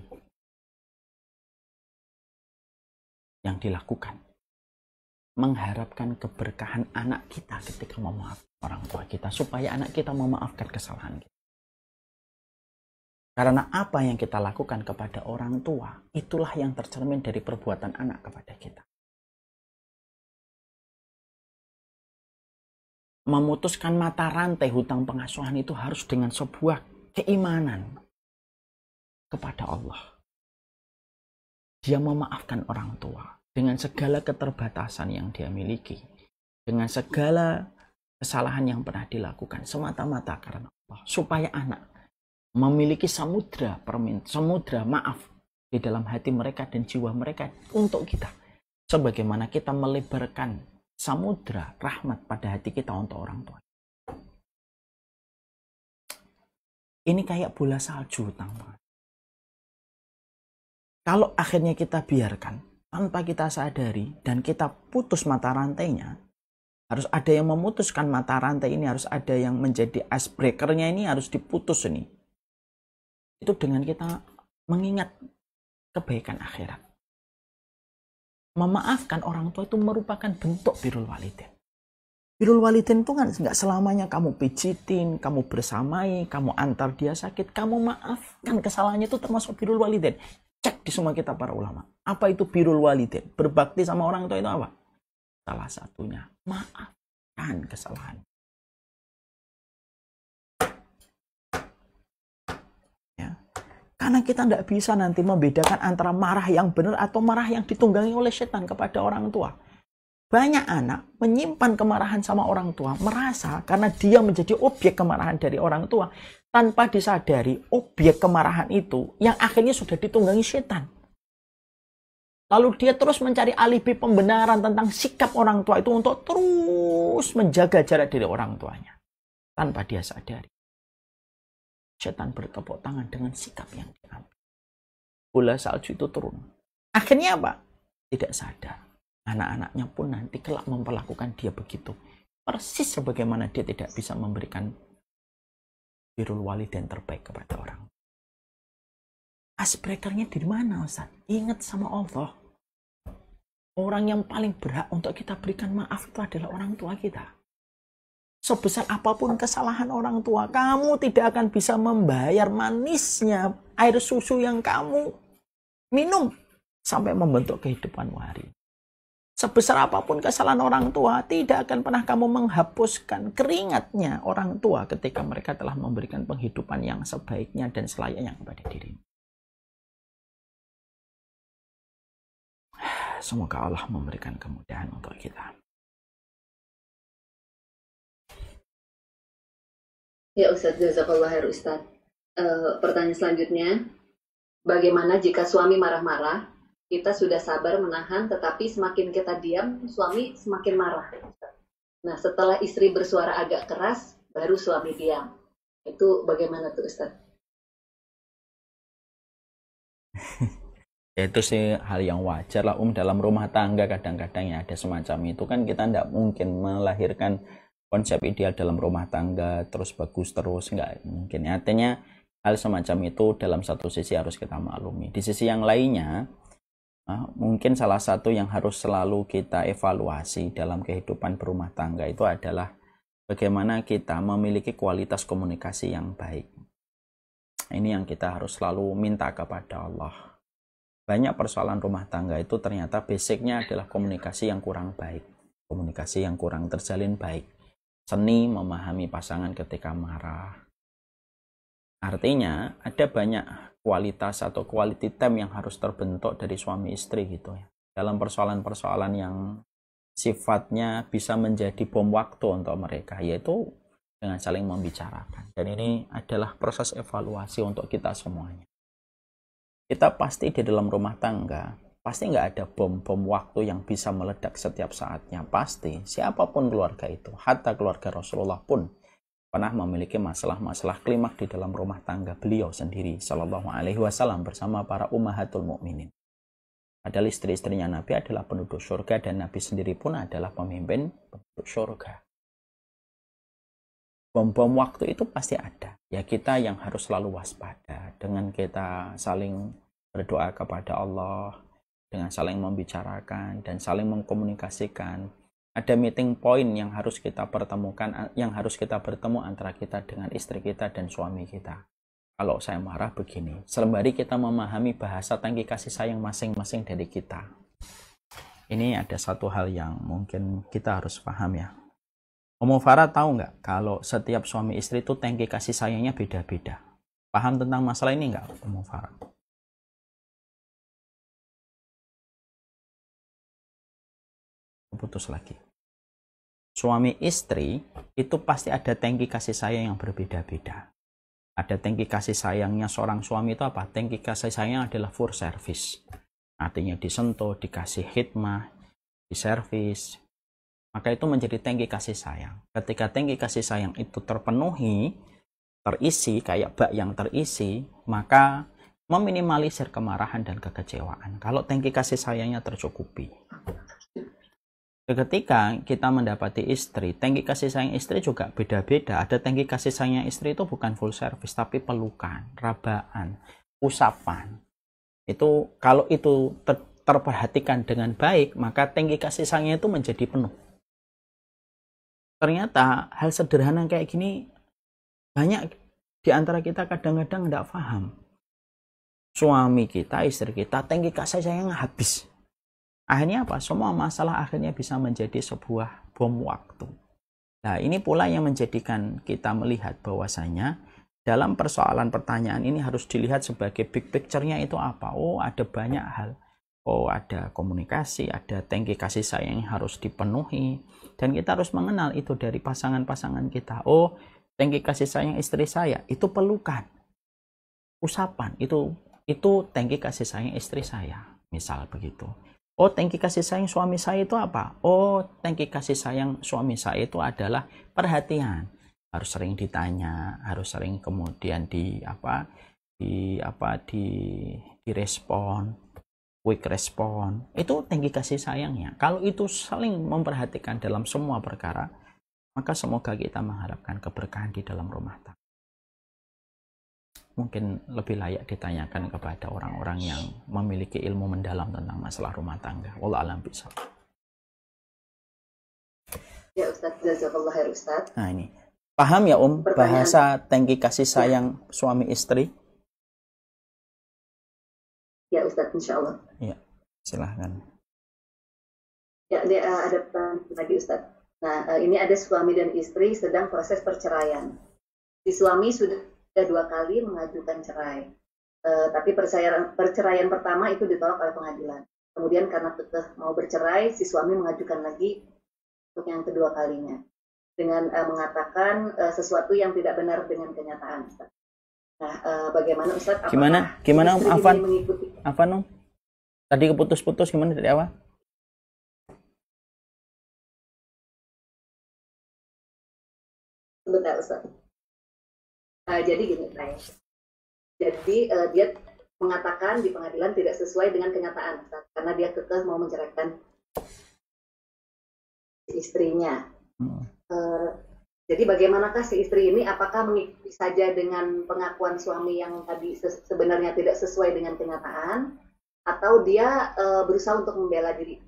yang dilakukan. Mengharapkan keberkahan anak kita ketika memaafkan orang tua kita. Supaya anak kita memaafkan kesalahan kita. Karena apa yang kita lakukan kepada orang tua, itulah yang tercermin dari perbuatan anak kepada kita. Memutuskan mata rantai hutang pengasuhan itu harus dengan sebuah keimanan kepada Allah. Dia memaafkan orang tua dengan segala keterbatasan yang dia miliki, dengan segala kesalahan yang pernah dilakukan semata-mata karena Allah, supaya anak memiliki samudra maaf di dalam hati mereka dan jiwa mereka untuk kita, sebagaimana kita melebarkan samudra rahmat pada hati kita untuk orang tua. Ini kayak bola salju, teman. Kalau akhirnya kita biarkan tanpa kita sadari dan kita putus mata rantainya, harus ada yang memutuskan mata rantai ini, harus ada yang menjadi icebreaker-nya, ini harus diputus ini. Itu dengan kita mengingat kebaikan akhirat. Memaafkan orang tua itu merupakan bentuk birrul walidain. Birrul walidain itu kan nggak selamanya kamu pijitin, kamu bersamai, kamu antar dia sakit, kamu maafkan kesalahannya, itu termasuk birrul walidain. Cek di semua kita para ulama. Apa itu birrul walidain? Berbakti sama orang tua itu apa? Salah satunya, maafkan kesalahan. Karena kita tidak bisa nanti membedakan antara marah yang benar atau marah yang ditunggangi oleh setan kepada orang tua. Banyak anak menyimpan kemarahan sama orang tua, merasa karena dia menjadi objek kemarahan dari orang tua, tanpa disadari objek kemarahan itu yang akhirnya sudah ditunggangi setan. Lalu dia terus mencari alibi pembenaran tentang sikap orang tua itu untuk terus menjaga jarak dari orang tuanya. Tanpa dia sadari. Setan bertepuk tangan dengan sikap yang diambil. Bola salju itu turun. Akhirnya apa? Tidak sadar. Anak-anaknya pun nanti kelak memperlakukan dia begitu. Persis sebagaimana dia tidak bisa memberikan birrul walidain terbaik kepada orang. Icebreaker-nya di mana, Ustaz? Ingat sama Allah. Orang yang paling berhak untuk kita berikan maaf itu adalah orang tua kita. Sebesar apapun kesalahan orang tua, kamu tidak akan bisa membayar manisnya air susu yang kamu minum sampai membentuk kehidupanmu hari. Sebesar apapun kesalahan orang tua, tidak akan pernah kamu menghapuskan keringatnya orang tua ketika mereka telah memberikan penghidupan yang sebaiknya dan selayaknya kepada dirimu. semoga Allah memberikan kemudahan untuk kita. Ya Ustadz, jazakallah khair Ustadz. Pertanyaan selanjutnya, bagaimana jika suami marah-marah, kita sudah sabar menahan, tetapi semakin kita diam, suami semakin marah. Nah, setelah istri bersuara agak keras, baru suami diam. Itu bagaimana tuh Ustadz? Ya, itu sih hal yang wajar lah dalam rumah tangga kadang-kadang ya ada semacam itu kan, kita tidak mungkin melahirkan konsep ideal dalam rumah tangga terus bagus terus, nggak mungkin. Artinya hal semacam itu dalam satu sisi harus kita maklumi. Di sisi yang lainnya mungkin salah satu yang harus selalu kita evaluasi dalam kehidupan berumah tangga itu adalah bagaimana kita memiliki kualitas komunikasi yang baik. Ini yang kita harus selalu minta kepada Allah. Banyak persoalan rumah tangga itu ternyata basicnya adalah komunikasi yang kurang baik, komunikasi yang kurang terjalin baik, seni memahami pasangan ketika marah. Artinya ada banyak kualitas atau quality time yang harus terbentuk dari suami istri gitu ya, dalam persoalan-persoalan yang sifatnya bisa menjadi bom waktu untuk mereka, yaitu dengan saling membicarakan. Dan ini adalah proses evaluasi untuk kita semuanya. Kita pasti di dalam rumah tangga, pasti nggak ada bom-bom waktu yang bisa meledak setiap saatnya. Pasti, siapapun keluarga itu, hatta keluarga Rasulullah pun pernah memiliki masalah-masalah klimaks di dalam rumah tangga beliau sendiri, Shallallahu Alaihi Wasallam bersama para ummahatul mukminin. Padahal istri-istrinya Nabi adalah penduduk surga dan Nabi sendiri pun adalah pemimpin penduduk surga. Bom-bom waktu itu pasti ada. Ya kita yang harus selalu waspada dengan kita saling berdoa kepada Allah, dengan saling membicarakan dan saling mengkomunikasikan. Ada meeting point yang harus kita pertemukan, yang harus kita bertemu antara kita dengan istri kita dan suami kita. Kalau saya marah begini, sembari kita memahami bahasa tangki kasih sayang masing-masing dari kita. Ini ada satu hal yang mungkin kita harus paham ya. Ummu Farah tahu nggak kalau setiap suami istri itu tangki kasih sayangnya beda-beda? Paham tentang masalah ini nggak, Ummu Farah? Putus lagi. Suami istri itu pasti ada tangki kasih sayang yang berbeda-beda. Ada tangki kasih sayangnya seorang suami itu apa? Tangki kasih sayangnya adalah full service. Artinya disentuh, dikasih khidmah, diservis. Maka itu menjadi tangki kasih sayang. Ketika tangki kasih sayang itu terpenuhi, terisi, kayak bak yang terisi, maka meminimalisir kemarahan dan kekecewaan. Kalau tangki kasih sayangnya tercukupi. Ketika kita mendapati istri, tangki kasih sayang istri juga beda-beda. Ada tangki kasih sayang istri itu bukan full service, tapi pelukan, rabaan, usapan. Itu kalau itu terperhatikan dengan baik, maka tangki kasih sayangnya itu menjadi penuh. Ternyata hal sederhana kayak gini banyak di antara kita kadang-kadang tidak paham. Suami kita, istri kita, tangki kasih sayang habis. Akhirnya apa? Semua masalah akhirnya bisa menjadi sebuah bom waktu. Nah, ini pula yang menjadikan kita melihat bahwasanya dalam persoalan pertanyaan ini harus dilihat sebagai big picture-nya itu apa. Oh, ada banyak hal. Oh, ada komunikasi, ada tangki kasih sayang yang harus dipenuhi. Dan kita harus mengenal itu dari pasangan-pasangan kita. Oh, tangki kasih sayang istri saya itu pelukan, usapan, itu tangki kasih sayang istri saya, misal begitu. Oh, tangki kasih sayang suami saya itu apa? Oh, tangki kasih sayang suami saya itu adalah perhatian. Harus sering ditanya, harus sering kemudian direspon, quick respon. Itu tangki kasih sayangnya. Kalau itu saling memperhatikan dalam semua perkara, maka semoga kita mengharapkan keberkahan di dalam rumah tangga. Mungkin lebih layak ditanyakan kepada orang-orang yang memiliki ilmu mendalam tentang masalah rumah tangga. Wallahu a'lam bishawab. Ya Ustaz, jazakallah khair Ustaz. Nah ini, paham ya bahasa tangki kasih sayang suami istri? Ya Ustaz, insya Allah. Ya, silahkan. Ya, ada pertanyaan lagi Ustaz. Nah, ini ada suami dan istri sedang proses perceraian. Si suami sudah 2 kali mengajukan cerai. Tapi perceraian pertama itu ditolak oleh pengadilan. Kemudian karena kekeh mau bercerai, si suami mengajukan lagi untuk yang kedua kalinya dengan mengatakan sesuatu yang tidak benar dengan kenyataan, Ustaz. Nah, bagaimana Ustaz? Gimana Om Afan? Afan Om? Tadi keputus-putus gimana dari awal? Sebentar Ustaz. Jadi gini, jadi dia mengatakan di pengadilan tidak sesuai dengan kenyataan, Ustaz, karena dia kekeh mau menceraikan istrinya. Jadi bagaimanakah si istri ini, apakah mengikuti saja dengan pengakuan suami yang tadi sebenarnya tidak sesuai dengan kenyataan, atau dia berusaha untuk membela diri?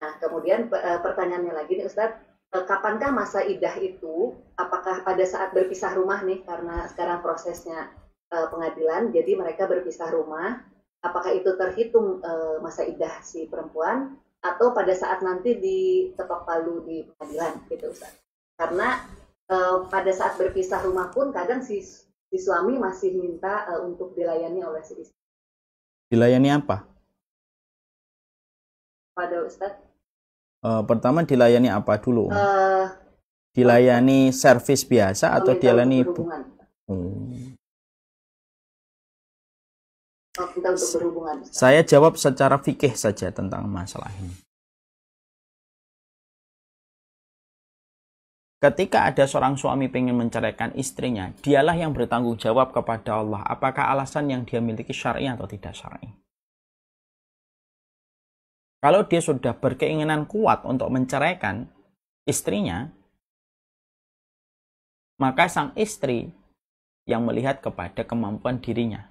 Nah, kemudian pertanyaannya lagi nih Ustadz, kapankah masa iddah itu? Apakah pada saat berpisah rumah nih, karena sekarang prosesnya pengadilan, jadi mereka berpisah rumah, apakah itu terhitung masa iddah si perempuan, atau pada saat nanti diketok palu di pengadilan gitu Ustaz? Karena pada saat berpisah rumah pun kadang si suami masih minta untuk dilayani oleh si istri. Dilayani apa? Pada Ustaz? Pertama dilayani apa dulu? Dilayani servis biasa atau dilayani ibu? Minta untuk berhubungan. Saya jawab secara fikih saja tentang masalah ini. Ketika ada seorang suami ingin menceraikan istrinya, dialah yang bertanggung jawab kepada Allah apakah alasan yang dia miliki syar'i atau tidak syar'i. Kalau dia sudah berkeinginan kuat untuk menceraikan istrinya, maka sang istri yang melihat kepada kemampuan dirinya.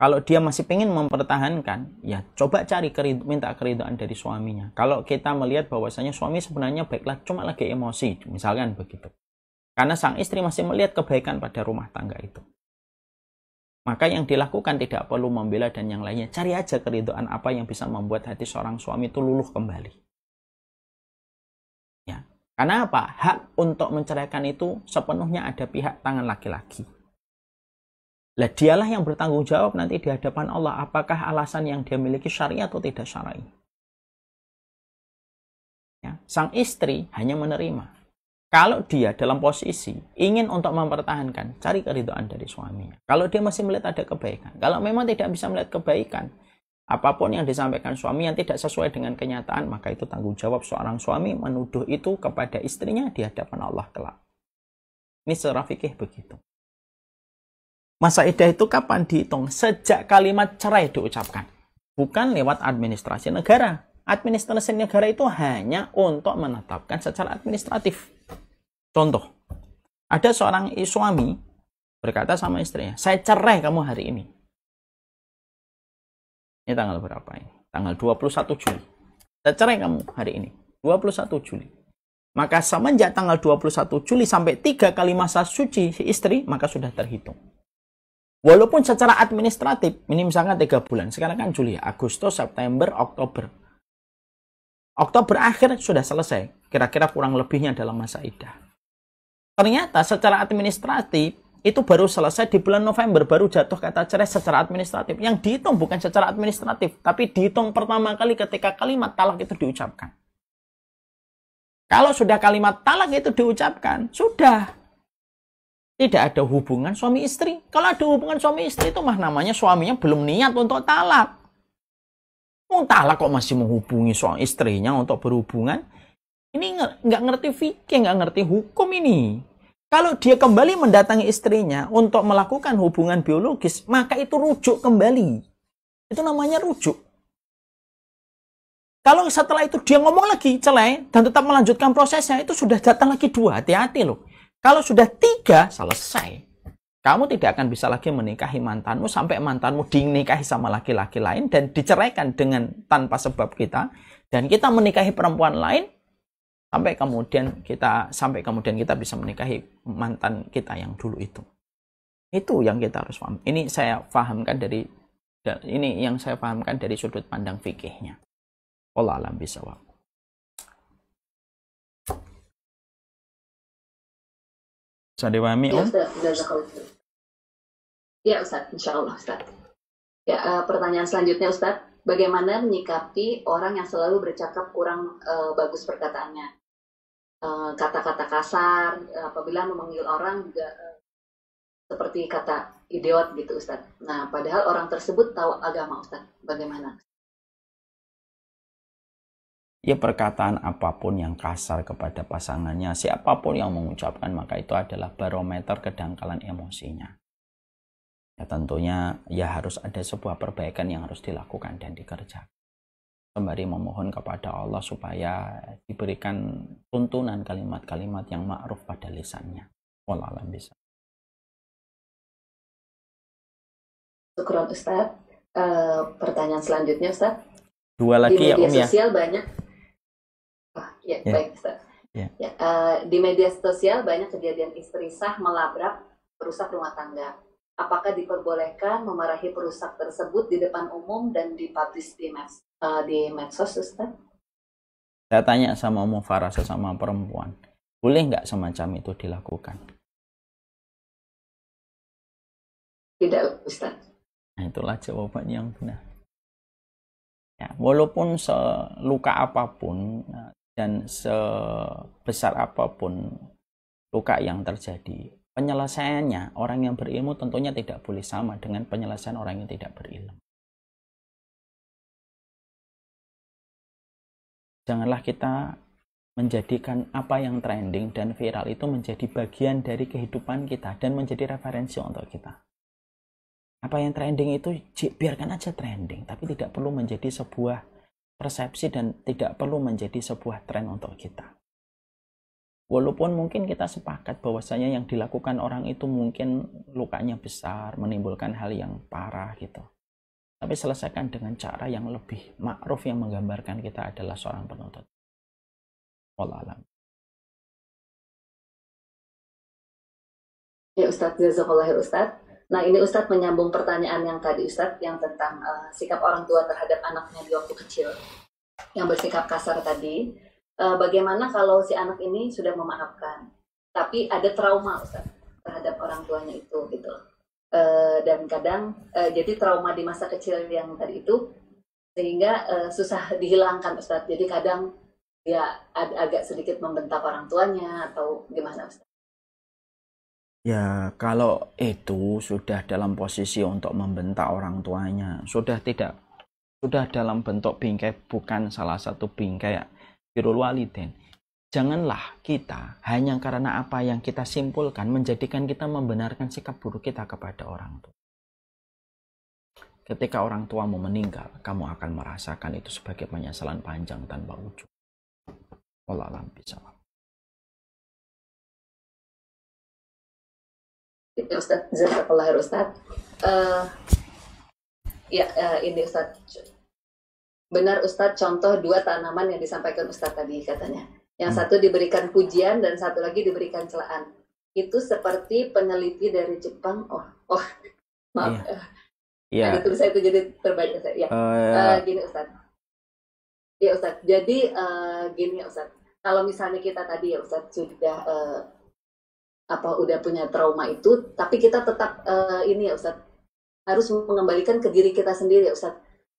Kalau dia masih ingin mempertahankan, ya coba cari minta keridhaan dari suaminya. Kalau kita melihat bahwasanya suami sebenarnya baiklah, cuma lagi emosi, misalkan begitu. Karena sang istri masih melihat kebaikan pada rumah tangga itu. Maka yang dilakukan tidak perlu membela dan yang lainnya. Cari aja keridhaan apa yang bisa membuat hati seorang suami itu luluh kembali. Ya. Karena apa? Hak untuk menceraikan itu sepenuhnya ada pihak tangan laki-laki. Lah dialah yang bertanggung jawab nanti di hadapan Allah apakah alasan yang dia miliki syar'i atau tidak syar'i. Ya, sang istri hanya menerima. Kalau dia dalam posisi ingin untuk mempertahankan, cari keridhaan dari suaminya. Kalau dia masih melihat ada kebaikan. Kalau memang tidak bisa melihat kebaikan, apapun yang disampaikan suami yang tidak sesuai dengan kenyataan, maka itu tanggung jawab seorang suami menuduh itu kepada istrinya di hadapan Allah kelak. Ini secara fikih begitu. Masa iddah itu kapan dihitung? Sejak kalimat cerai diucapkan. Bukan lewat administrasi negara. Administrasi negara itu hanya untuk menetapkan secara administratif. Contoh, ada seorang suami berkata sama istrinya, saya cerai kamu hari ini. Ini tanggal berapa ini? Tanggal 21 Juli. Saya cerai kamu hari ini. 21 Juli. Maka semenjak tanggal 21 Juli sampai 3 kali masa suci si istri, maka sudah terhitung. Walaupun secara administratif, ini misalkan 3 bulan, sekarang kan Juli, Agustus, September, Oktober. Oktober akhir sudah selesai, kira-kira kurang lebihnya dalam masa iddah. Ternyata secara administratif, itu baru selesai di bulan November, baru jatuh kata cerai secara administratif. Yang dihitung bukan secara administratif, tapi dihitung pertama kali ketika kalimat talak itu diucapkan. Kalau sudah kalimat talak itu diucapkan, sudah. Tidak ada hubungan suami istri. Kalau ada hubungan suami istri itu mah namanya suaminya belum niat untuk talak. Talak kok masih menghubungi suami istrinya untuk berhubungan. Ini nggak ngerti fikih, nggak ngerti hukum ini. Kalau dia kembali mendatangi istrinya untuk melakukan hubungan biologis, maka itu rujuk kembali. Itu namanya rujuk. Kalau setelah itu dia ngomong lagi cerai dan tetap melanjutkan prosesnya, itu sudah datang lagi 2. Hati-hati loh. Kalau sudah 3, selesai. Kamu tidak akan bisa lagi menikahi mantanmu sampai mantanmu dinikahi sama laki-laki lain dan diceraikan dengan tanpa sebab kita. Dan kita menikahi perempuan lain sampai kemudian kita bisa menikahi mantan kita yang dulu itu. Itu yang kita harus paham. Ini yang saya pahamkan dari sudut pandang fikihnya. Wallahu a'lam bishawab. Bisa dipahami, Om? Ya, Ustaz. Insya Allah, Ustaz. Ya, pertanyaan selanjutnya, Ustaz. bagaimana menyikapi orang yang selalu bercakap kurang bagus perkataannya, kata-kata kasar, apabila memanggil orang juga seperti kata idiot gitu Ustaz. Nah, padahal orang tersebut tahu agama Ustaz. Bagaimana? Ya, perkataan apapun yang kasar kepada pasangannya, siapapun yang mengucapkan, maka itu adalah barometer kedangkalan emosinya. Ya, tentunya ya harus ada sebuah perbaikan yang harus dilakukan dan dikerjakan. Sembari memohon kepada Allah supaya diberikan tuntunan kalimat-kalimat yang ma'ruf pada lisannya. Wallahu a'lam bishawab. Syukron Ustaz. Pertanyaan selanjutnya Ustaz. Dua lagi di ya media ya. sosial banyak. Ya. Baik Ustaz. Ya. Di media sosial banyak kejadian istri sah melabrak perusak rumah tangga. Apakah diperbolehkan memarahi perusak tersebut di depan umum dan dipublish di medsos Ustaz? Saya tanya sama Ummu Farah, sesama perempuan, boleh nggak semacam itu dilakukan? Tidak Ustaz. Nah, itulah jawaban yang benar. Ya, walaupun seluka apapun dan sebesar apapun luka yang terjadi, penyelesaiannya orang yang berilmu tentunya tidak boleh sama dengan penyelesaian orang yang tidak berilmu. Janganlah kita menjadikan apa yang trending dan viral itu menjadi bagian dari kehidupan kita dan menjadi referensi untuk kita. Apa yang trending itu biarkan aja trending, tapi tidak perlu menjadi sebuah persepsi dan tidak perlu menjadi sebuah tren untuk kita. Walaupun mungkin kita sepakat bahwasanya yang dilakukan orang itu mungkin lukanya besar, menimbulkan hal yang parah gitu. Tapi selesaikan dengan cara yang lebih ma'ruf yang menggambarkan kita adalah seorang penuntut. Wallahu a'lam. Ya Ustaz, jazakallahu khair Ustaz. Nah ini Ustaz menyambung pertanyaan yang tadi Ustaz, yang tentang sikap orang tua terhadap anaknya di waktu kecil, yang bersikap kasar tadi. Bagaimana kalau si anak ini sudah memaafkan, tapi ada trauma Ustaz terhadap orang tuanya itu gitu. Dan kadang jadi trauma di masa kecil yang tadi itu, sehingga susah dihilangkan Ustaz. Jadi kadang dia agak sedikit membentak orang tuanya atau gimana Ustaz? Ya, kalau itu sudah dalam posisi untuk membentak orang tuanya, sudah dalam bentuk bingkai, bukan salah satu bingkai birrul walidain. Janganlah kita hanya karena apa yang kita simpulkan menjadikan kita membenarkan sikap buruk kita kepada orang tua. Ketika orang tuamu meninggal, kamu akan merasakan itu sebagai penyesalan panjang tanpa ujung. Wallahu a'lam bishawab. Ustaz, jazakallahu khair Ustaz. Ini Ustaz. Benar Ustaz, contoh dua tanaman yang disampaikan Ustaz tadi katanya. Yang satu diberikan pujian dan satu lagi diberikan celaan. Itu seperti peneliti dari Jepang. Maaf. Iya. Ada tulisan itu jadi terbaca saya. Gini Ustaz. Ya Ustaz. Jadi gini Ustaz. Kalau misalnya kita tadi ya Ustaz sudah udah punya trauma itu, tapi kita tetap ini ya Ustaz, harus mengembalikan ke diri kita sendiri ya Ustaz,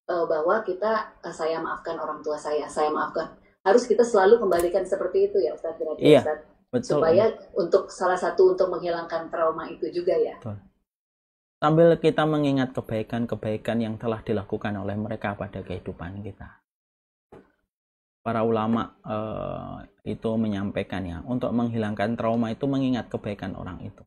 bahwa kita saya maafkan orang tua saya maafkan. Harus kita selalu kembalikan seperti itu ya Ustaz, berarti iya, Ustaz. Betul. Supaya untuk salah satu untuk menghilangkan trauma itu juga ya. Betul. Sambil kita mengingat kebaikan-kebaikan yang telah dilakukan oleh mereka pada kehidupan kita. Para ulama itu menyampaikan ya, untuk menghilangkan trauma itu mengingat kebaikan orang itu.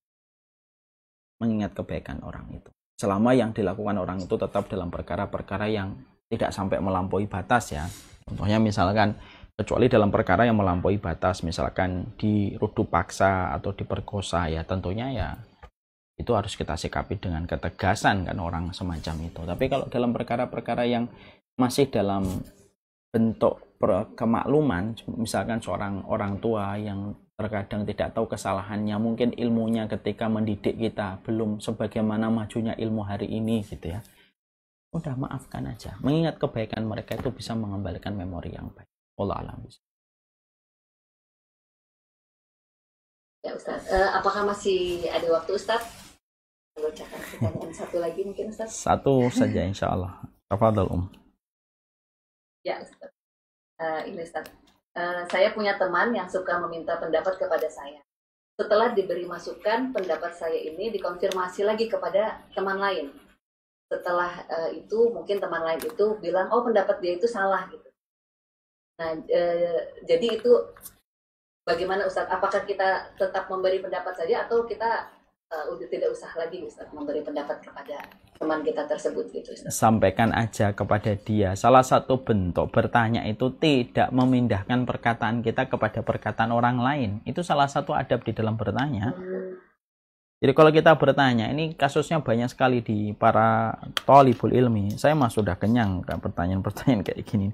Mengingat kebaikan orang itu. Selama yang dilakukan orang itu tetap dalam perkara-perkara yang tidak sampai melampaui batas ya. Contohnya misalkan, kecuali dalam perkara yang melampaui batas, misalkan dirudu paksa atau diperkosa ya, tentunya ya itu harus kita sikapi dengan ketegasan kan orang semacam itu. Tapi kalau dalam perkara-perkara yang masih dalam bentuk kemakluman, misalkan seorang orang tua yang terkadang tidak tahu kesalahannya, mungkin ilmunya ketika mendidik kita belum sebagaimana majunya ilmu hari ini gitu ya, udah maafkan aja. Mengingat kebaikan mereka itu bisa mengembalikan memori yang baik. Wallahu a'lam. Ya Ustaz, apakah masih ada waktu Ustaz? Bacakan pertanyaan satu lagi mungkin Ustaz. Satu saja insya Allah. Tafadhal Ya, Ustaz. Ini Ustaz. Saya punya teman yang suka meminta pendapat kepada saya. Setelah diberi masukan, pendapat saya ini dikonfirmasi lagi kepada teman lain. Setelah itu, mungkin teman lain itu bilang, oh pendapat dia itu salah gitu. Nah, jadi itu bagaimana Ustaz? Apakah kita tetap memberi pendapat saja atau kita udah tidak usah lagi Ustaz memberi pendapat kepada teman kita tersebut gitu Ustaz? Sampaikan aja kepada dia. Salah satu bentuk bertanya itu tidak memindahkan perkataan kita kepada perkataan orang lain. Itu salah satu adab di dalam bertanya. Jadi kalau kita bertanya, ini kasusnya banyak sekali di para thalibul ilmi. Saya mah sudah kenyang pertanyaan-pertanyaan kayak gini.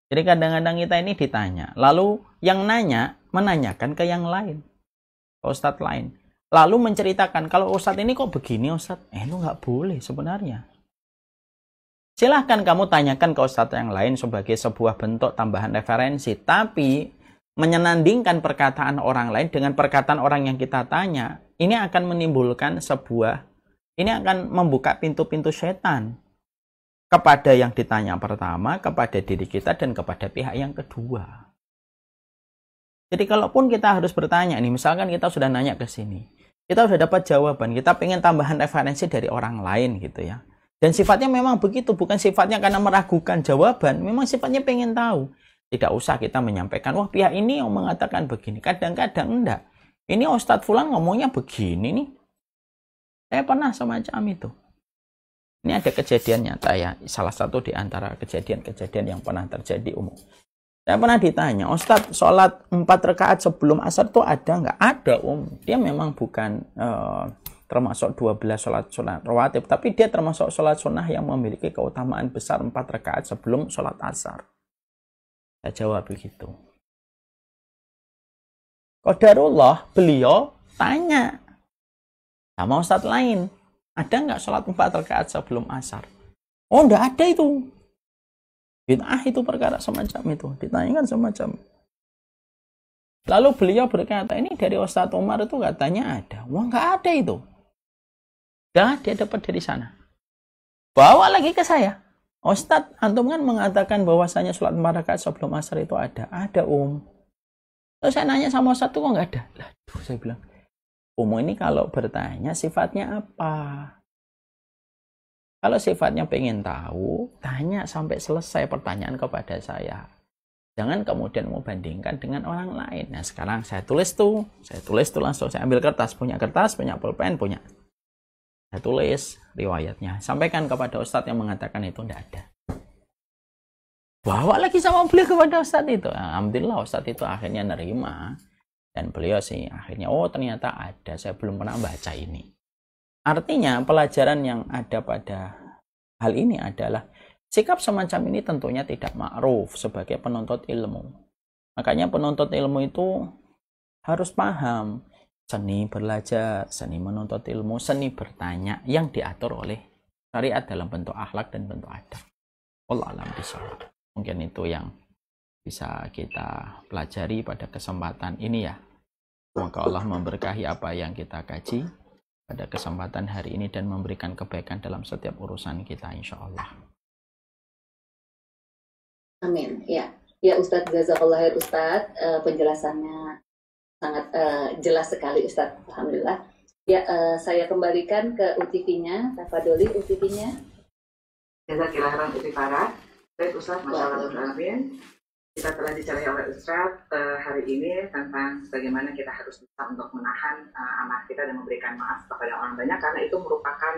Jadi kadang-kadang kita ini ditanya, lalu yang nanya menanyakan ke yang lain, ke ustadz lain. Lalu menceritakan, kalau ustadz ini kok begini ustadz? Itu nggak boleh sebenarnya. Silahkan kamu tanyakan ke ustadz yang lain sebagai sebuah bentuk tambahan referensi. Tapi menyenandingkan perkataan orang lain dengan perkataan orang yang kita tanya, ini akan menimbulkan ini akan membuka pintu-pintu setan. Kepada yang ditanya pertama, kepada diri kita, dan kepada pihak yang kedua. Jadi kalaupun kita harus bertanya, nih misalkan kita sudah nanya ke sini, kita sudah dapat jawaban, kita pengen tambahan referensi dari orang lain gitu ya. Dan sifatnya memang begitu, bukan sifatnya karena meragukan jawaban, memang sifatnya pengen tahu. Tidak usah kita menyampaikan, wah pihak ini yang mengatakan begini. Kadang-kadang enggak. Ini Ustadz Fulan ngomongnya begini nih. Saya pernah semacam itu. Ini ada kejadian nyata ya, salah satu di antara kejadian-kejadian yang pernah terjadi umum. Saya pernah ditanya, Ustadz, sholat 4 rakaat sebelum asar itu ada nggak? Ada Dia memang bukan termasuk 12 sholat rawatib, tapi dia termasuk sholat sunnah yang memiliki keutamaan besar 4 rakaat sebelum sholat asar. Saya jawab begitu. Qadarullah, beliau tanya sama ustadz lain, ada nggak sholat 4 rakaat sebelum asar? Oh, nggak ada itu. Bid'ah itu perkara semacam itu. Ditanyakan semacam. Lalu beliau berkata, ini dari Ustadz Umar itu katanya ada. Wah, nggak ada itu. Dah, dia dapat dari sana. Bawa lagi ke saya. Ustadz, antum kan mengatakan bahwasanya sholat 4 rakaat sebelum asar itu ada. Ada, Terus saya nanya sama Ustadz itu kok nggak ada? Lalu saya bilang, ini kalau bertanya sifatnya apa? Kalau sifatnya pengen tahu, tanya sampai selesai pertanyaan kepada saya. Jangan kemudian mau bandingkan dengan orang lain. Nah sekarang saya tulis tuh langsung. Saya ambil kertas, punya pulpen, punya. Saya tulis riwayatnya. Sampaikan kepada ustadz yang mengatakan itu tidak ada. Bawa lagi sama beliau kepada ustadz itu. Alhamdulillah ustadz itu akhirnya nerima. Dan beliau sih akhirnya, ternyata ada. Saya belum pernah baca ini. Artinya pelajaran yang ada pada hal ini adalah sikap semacam ini tentunya tidak ma'ruf sebagai penuntut ilmu. Makanya penuntut ilmu itu harus paham seni belajar, seni menuntut ilmu, seni bertanya yang diatur oleh syariat dalam bentuk akhlak dan bentuk adab. Wallahu a'lam bishawab. Mungkin itu yang bisa kita pelajari pada kesempatan ini ya. Semoga Allah memberkahi apa yang kita kaji pada kesempatan hari ini dan memberikan kebaikan dalam setiap urusan kita insya Allah. Amin. Ya Ustadz, jazakallah khair Ustadz, penjelasannya sangat jelas sekali Ustadz. Alhamdulillah. Ya, saya kembalikan ke UTV-nya, Tafadoli UTV-nya. Jazakallah khairan Uti Farah. Baik Ustadz, masyaallah amin. Kita telah dicapai oleh Ustadz hari ini tentang bagaimana kita harus bisa untuk menahan amarah kita dan memberikan maaf kepada orang banyak, karena itu merupakan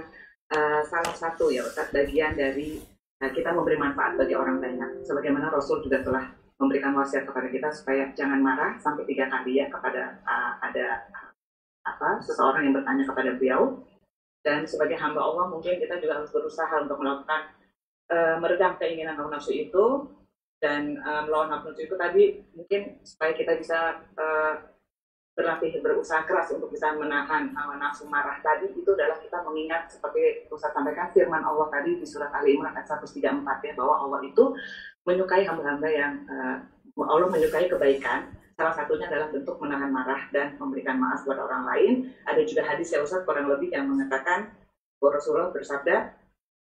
salah satu ya Ustadz bagian dari kita memberi manfaat bagi orang banyak. Sebagaimana Rasul juga telah memberikan wasiat kepada kita supaya jangan marah sampai 3 kali ya kepada seseorang yang bertanya kepada beliau. Dan sebagai hamba Allah mungkin kita juga harus berusaha untuk melakukan meredam keinginan hawa nafsu itu. Dan melawan hawa nafsu itu tadi mungkin supaya kita bisa berlatih, berusaha keras untuk bisa menahan hawa nafsu marah tadi, itu adalah kita mengingat seperti Ustaz sampaikan firman Allah tadi di surat Ali Imran ayat 134 ya, bahwa Allah itu menyukai hamba-hamba yang Allah menyukai kebaikan. Salah satunya adalah bentuk menahan marah dan memberikan maaf kepada orang lain. Ada juga hadis ya Ustaz kurang lebih yang mengatakan bahwa Rasulullah bersabda,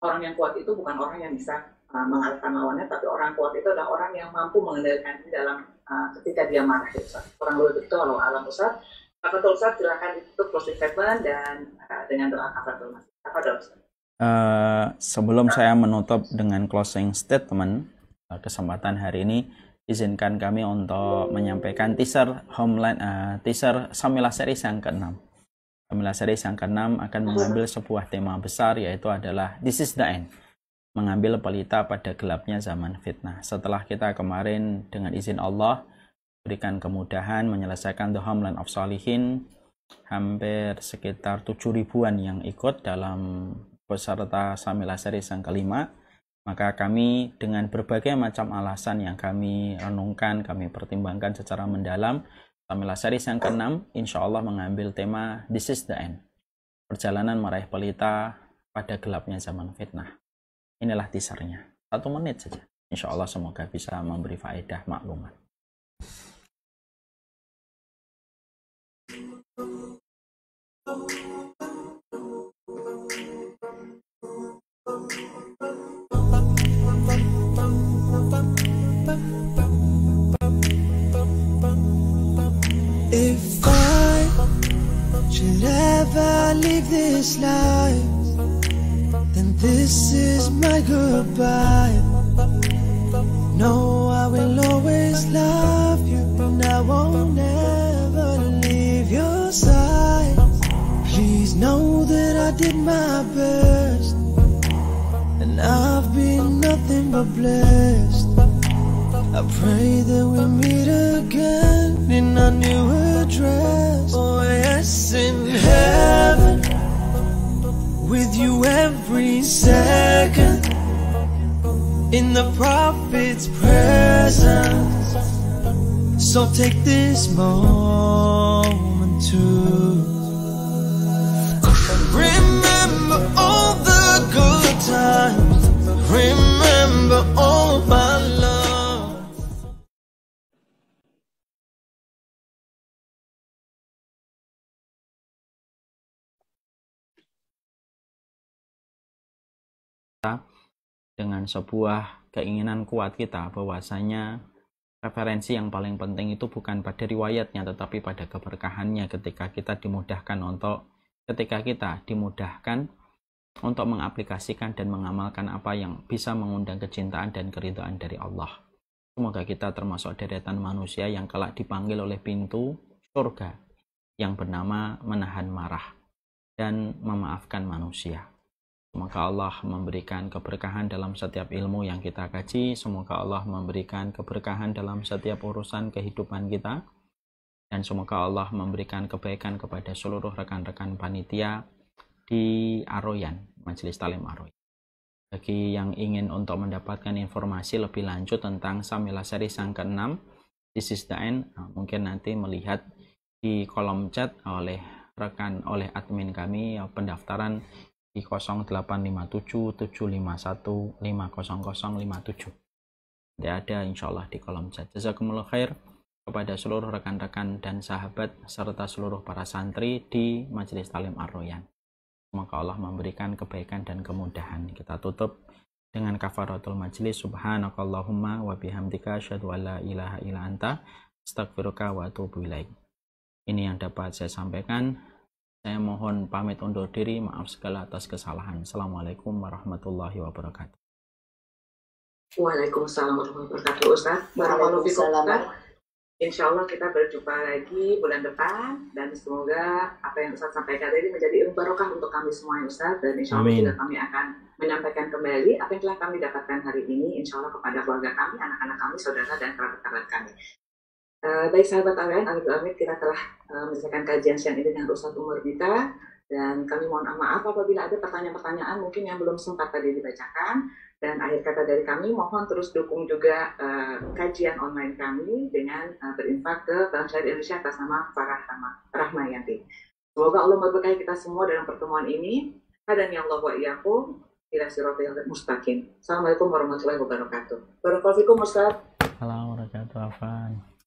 orang yang kuat itu bukan orang yang bisa mengalahkan lawannya, tapi orang kuat itu adalah orang yang mampu mengendalikan diri dalam ketika dia marah. Ustaz. Kurang lebih itu kalau alam Ustaz. Kafatul Ustaz silakan ditutup closing statement dan dengan doa kafatul Mas. Kafatul Ustaz. Sebelum saya menutup dengan closing statement kesempatan hari ini, izinkan kami untuk menyampaikan teaser Samilah Series yang ke-6. Samilah Series yang ke-6 akan mengambil sebuah tema besar, yaitu adalah This is the End, mengambil pelita pada gelapnya zaman fitnah. Setelah kita kemarin dengan izin Allah berikan kemudahan menyelesaikan The Homeland of Salihin, hampir sekitar 7.000-an yang ikut dalam peserta Samilah Series yang kelima, maka kami dengan berbagai macam alasan yang kami renungkan, kami pertimbangkan secara mendalam, Samilah Series yang ke-6 insya Allah mengambil tema This is the End, perjalanan meraih pelita pada gelapnya zaman fitnah. Inilah teasernya, 1 menit saja. Insya Allah semoga bisa memberi faedah maklumat. If I should ever leave this life, then this is my goodbye. No, I will always love you, and I won't ever leave your side. Please know that I did my best, and I've been nothing but blessed. I pray that we meet again in our new address. Oh yes, in heaven, with you every second, in the Prophet's presence. So take this moment to remember all the good times, remember all my love. Dengan sebuah keinginan kuat kita bahwasanya referensi yang paling penting itu bukan pada riwayatnya tetapi pada keberkahannya ketika kita dimudahkan untuk mengaplikasikan dan mengamalkan apa yang bisa mengundang kecintaan dan keridhaan dari Allah. Semoga kita termasuk deretan manusia yang kelak dipanggil oleh pintu surga yang bernama menahan marah dan memaafkan manusia. Semoga Allah memberikan keberkahan dalam setiap ilmu yang kita kaji. Semoga Allah memberikan keberkahan dalam setiap urusan kehidupan kita. Dan semoga Allah memberikan kebaikan kepada seluruh rekan-rekan panitia di Aroyan, Majelis Talim Aroyan. Bagi yang ingin untuk mendapatkan informasi lebih lanjut tentang Samilah Series yang ke-6, This is the End, mungkin nanti melihat di kolom chat oleh admin kami pendaftaran di 0857 751 50057. Tidak ada insya Allah di kolom chat. Jazakumullah khair kepada seluruh rekan-rekan dan sahabat serta seluruh para santri di Majelis Talim Ar-Royan. Semoga Allah memberikan kebaikan dan kemudahan. Kita tutup dengan kafaratul majlis. Subhanakallahumma wa bihamdika asyhadu an la ilaha illa anta astaghfiruka wa atubu ilaik. Ini yang dapat saya sampaikan. Saya mohon pamit undur diri, maaf segala atas kesalahan. Assalamualaikum warahmatullahi wabarakatuh. Waalaikumsalam warahmatullahi wabarakatuh, Ustaz. Waalaikumsalam. Insya Allah kita berjumpa lagi bulan depan dan semoga apa yang Ustaz sampaikan tadi menjadi ilmu barokah untuk kami semua, Ustaz. Dan insya Allah juga kami akan menyampaikan kembali apa yang telah kami dapatkan hari ini, insya Allah kepada keluarga kami, anak-anak kami, saudara dan kerabat-kerabat kami. Baik sahabat Al-Quran, Amit kita telah menyelesaikan kajian siang ini dengan Ustaz Umar Bita, dan kami mohon maaf apabila ada pertanyaan-pertanyaan mungkin yang belum sempat tadi dibacakan. Dan akhir kata dari kami, mohon terus dukung juga kajian online kami dengan berinfak ke Bank Syariah Indonesia atas nama Farah Rahmayanti. Semoga Allah memberkahi kita semua dalam pertemuan ini. Hadani Allah wa iyyakum ila siratal mustaqim. Assalamualaikum warahmatullahi wabarakatuh. Barakallahu fikum Ustaz. Assalamualaikum warahmatullahi wabarakatuh.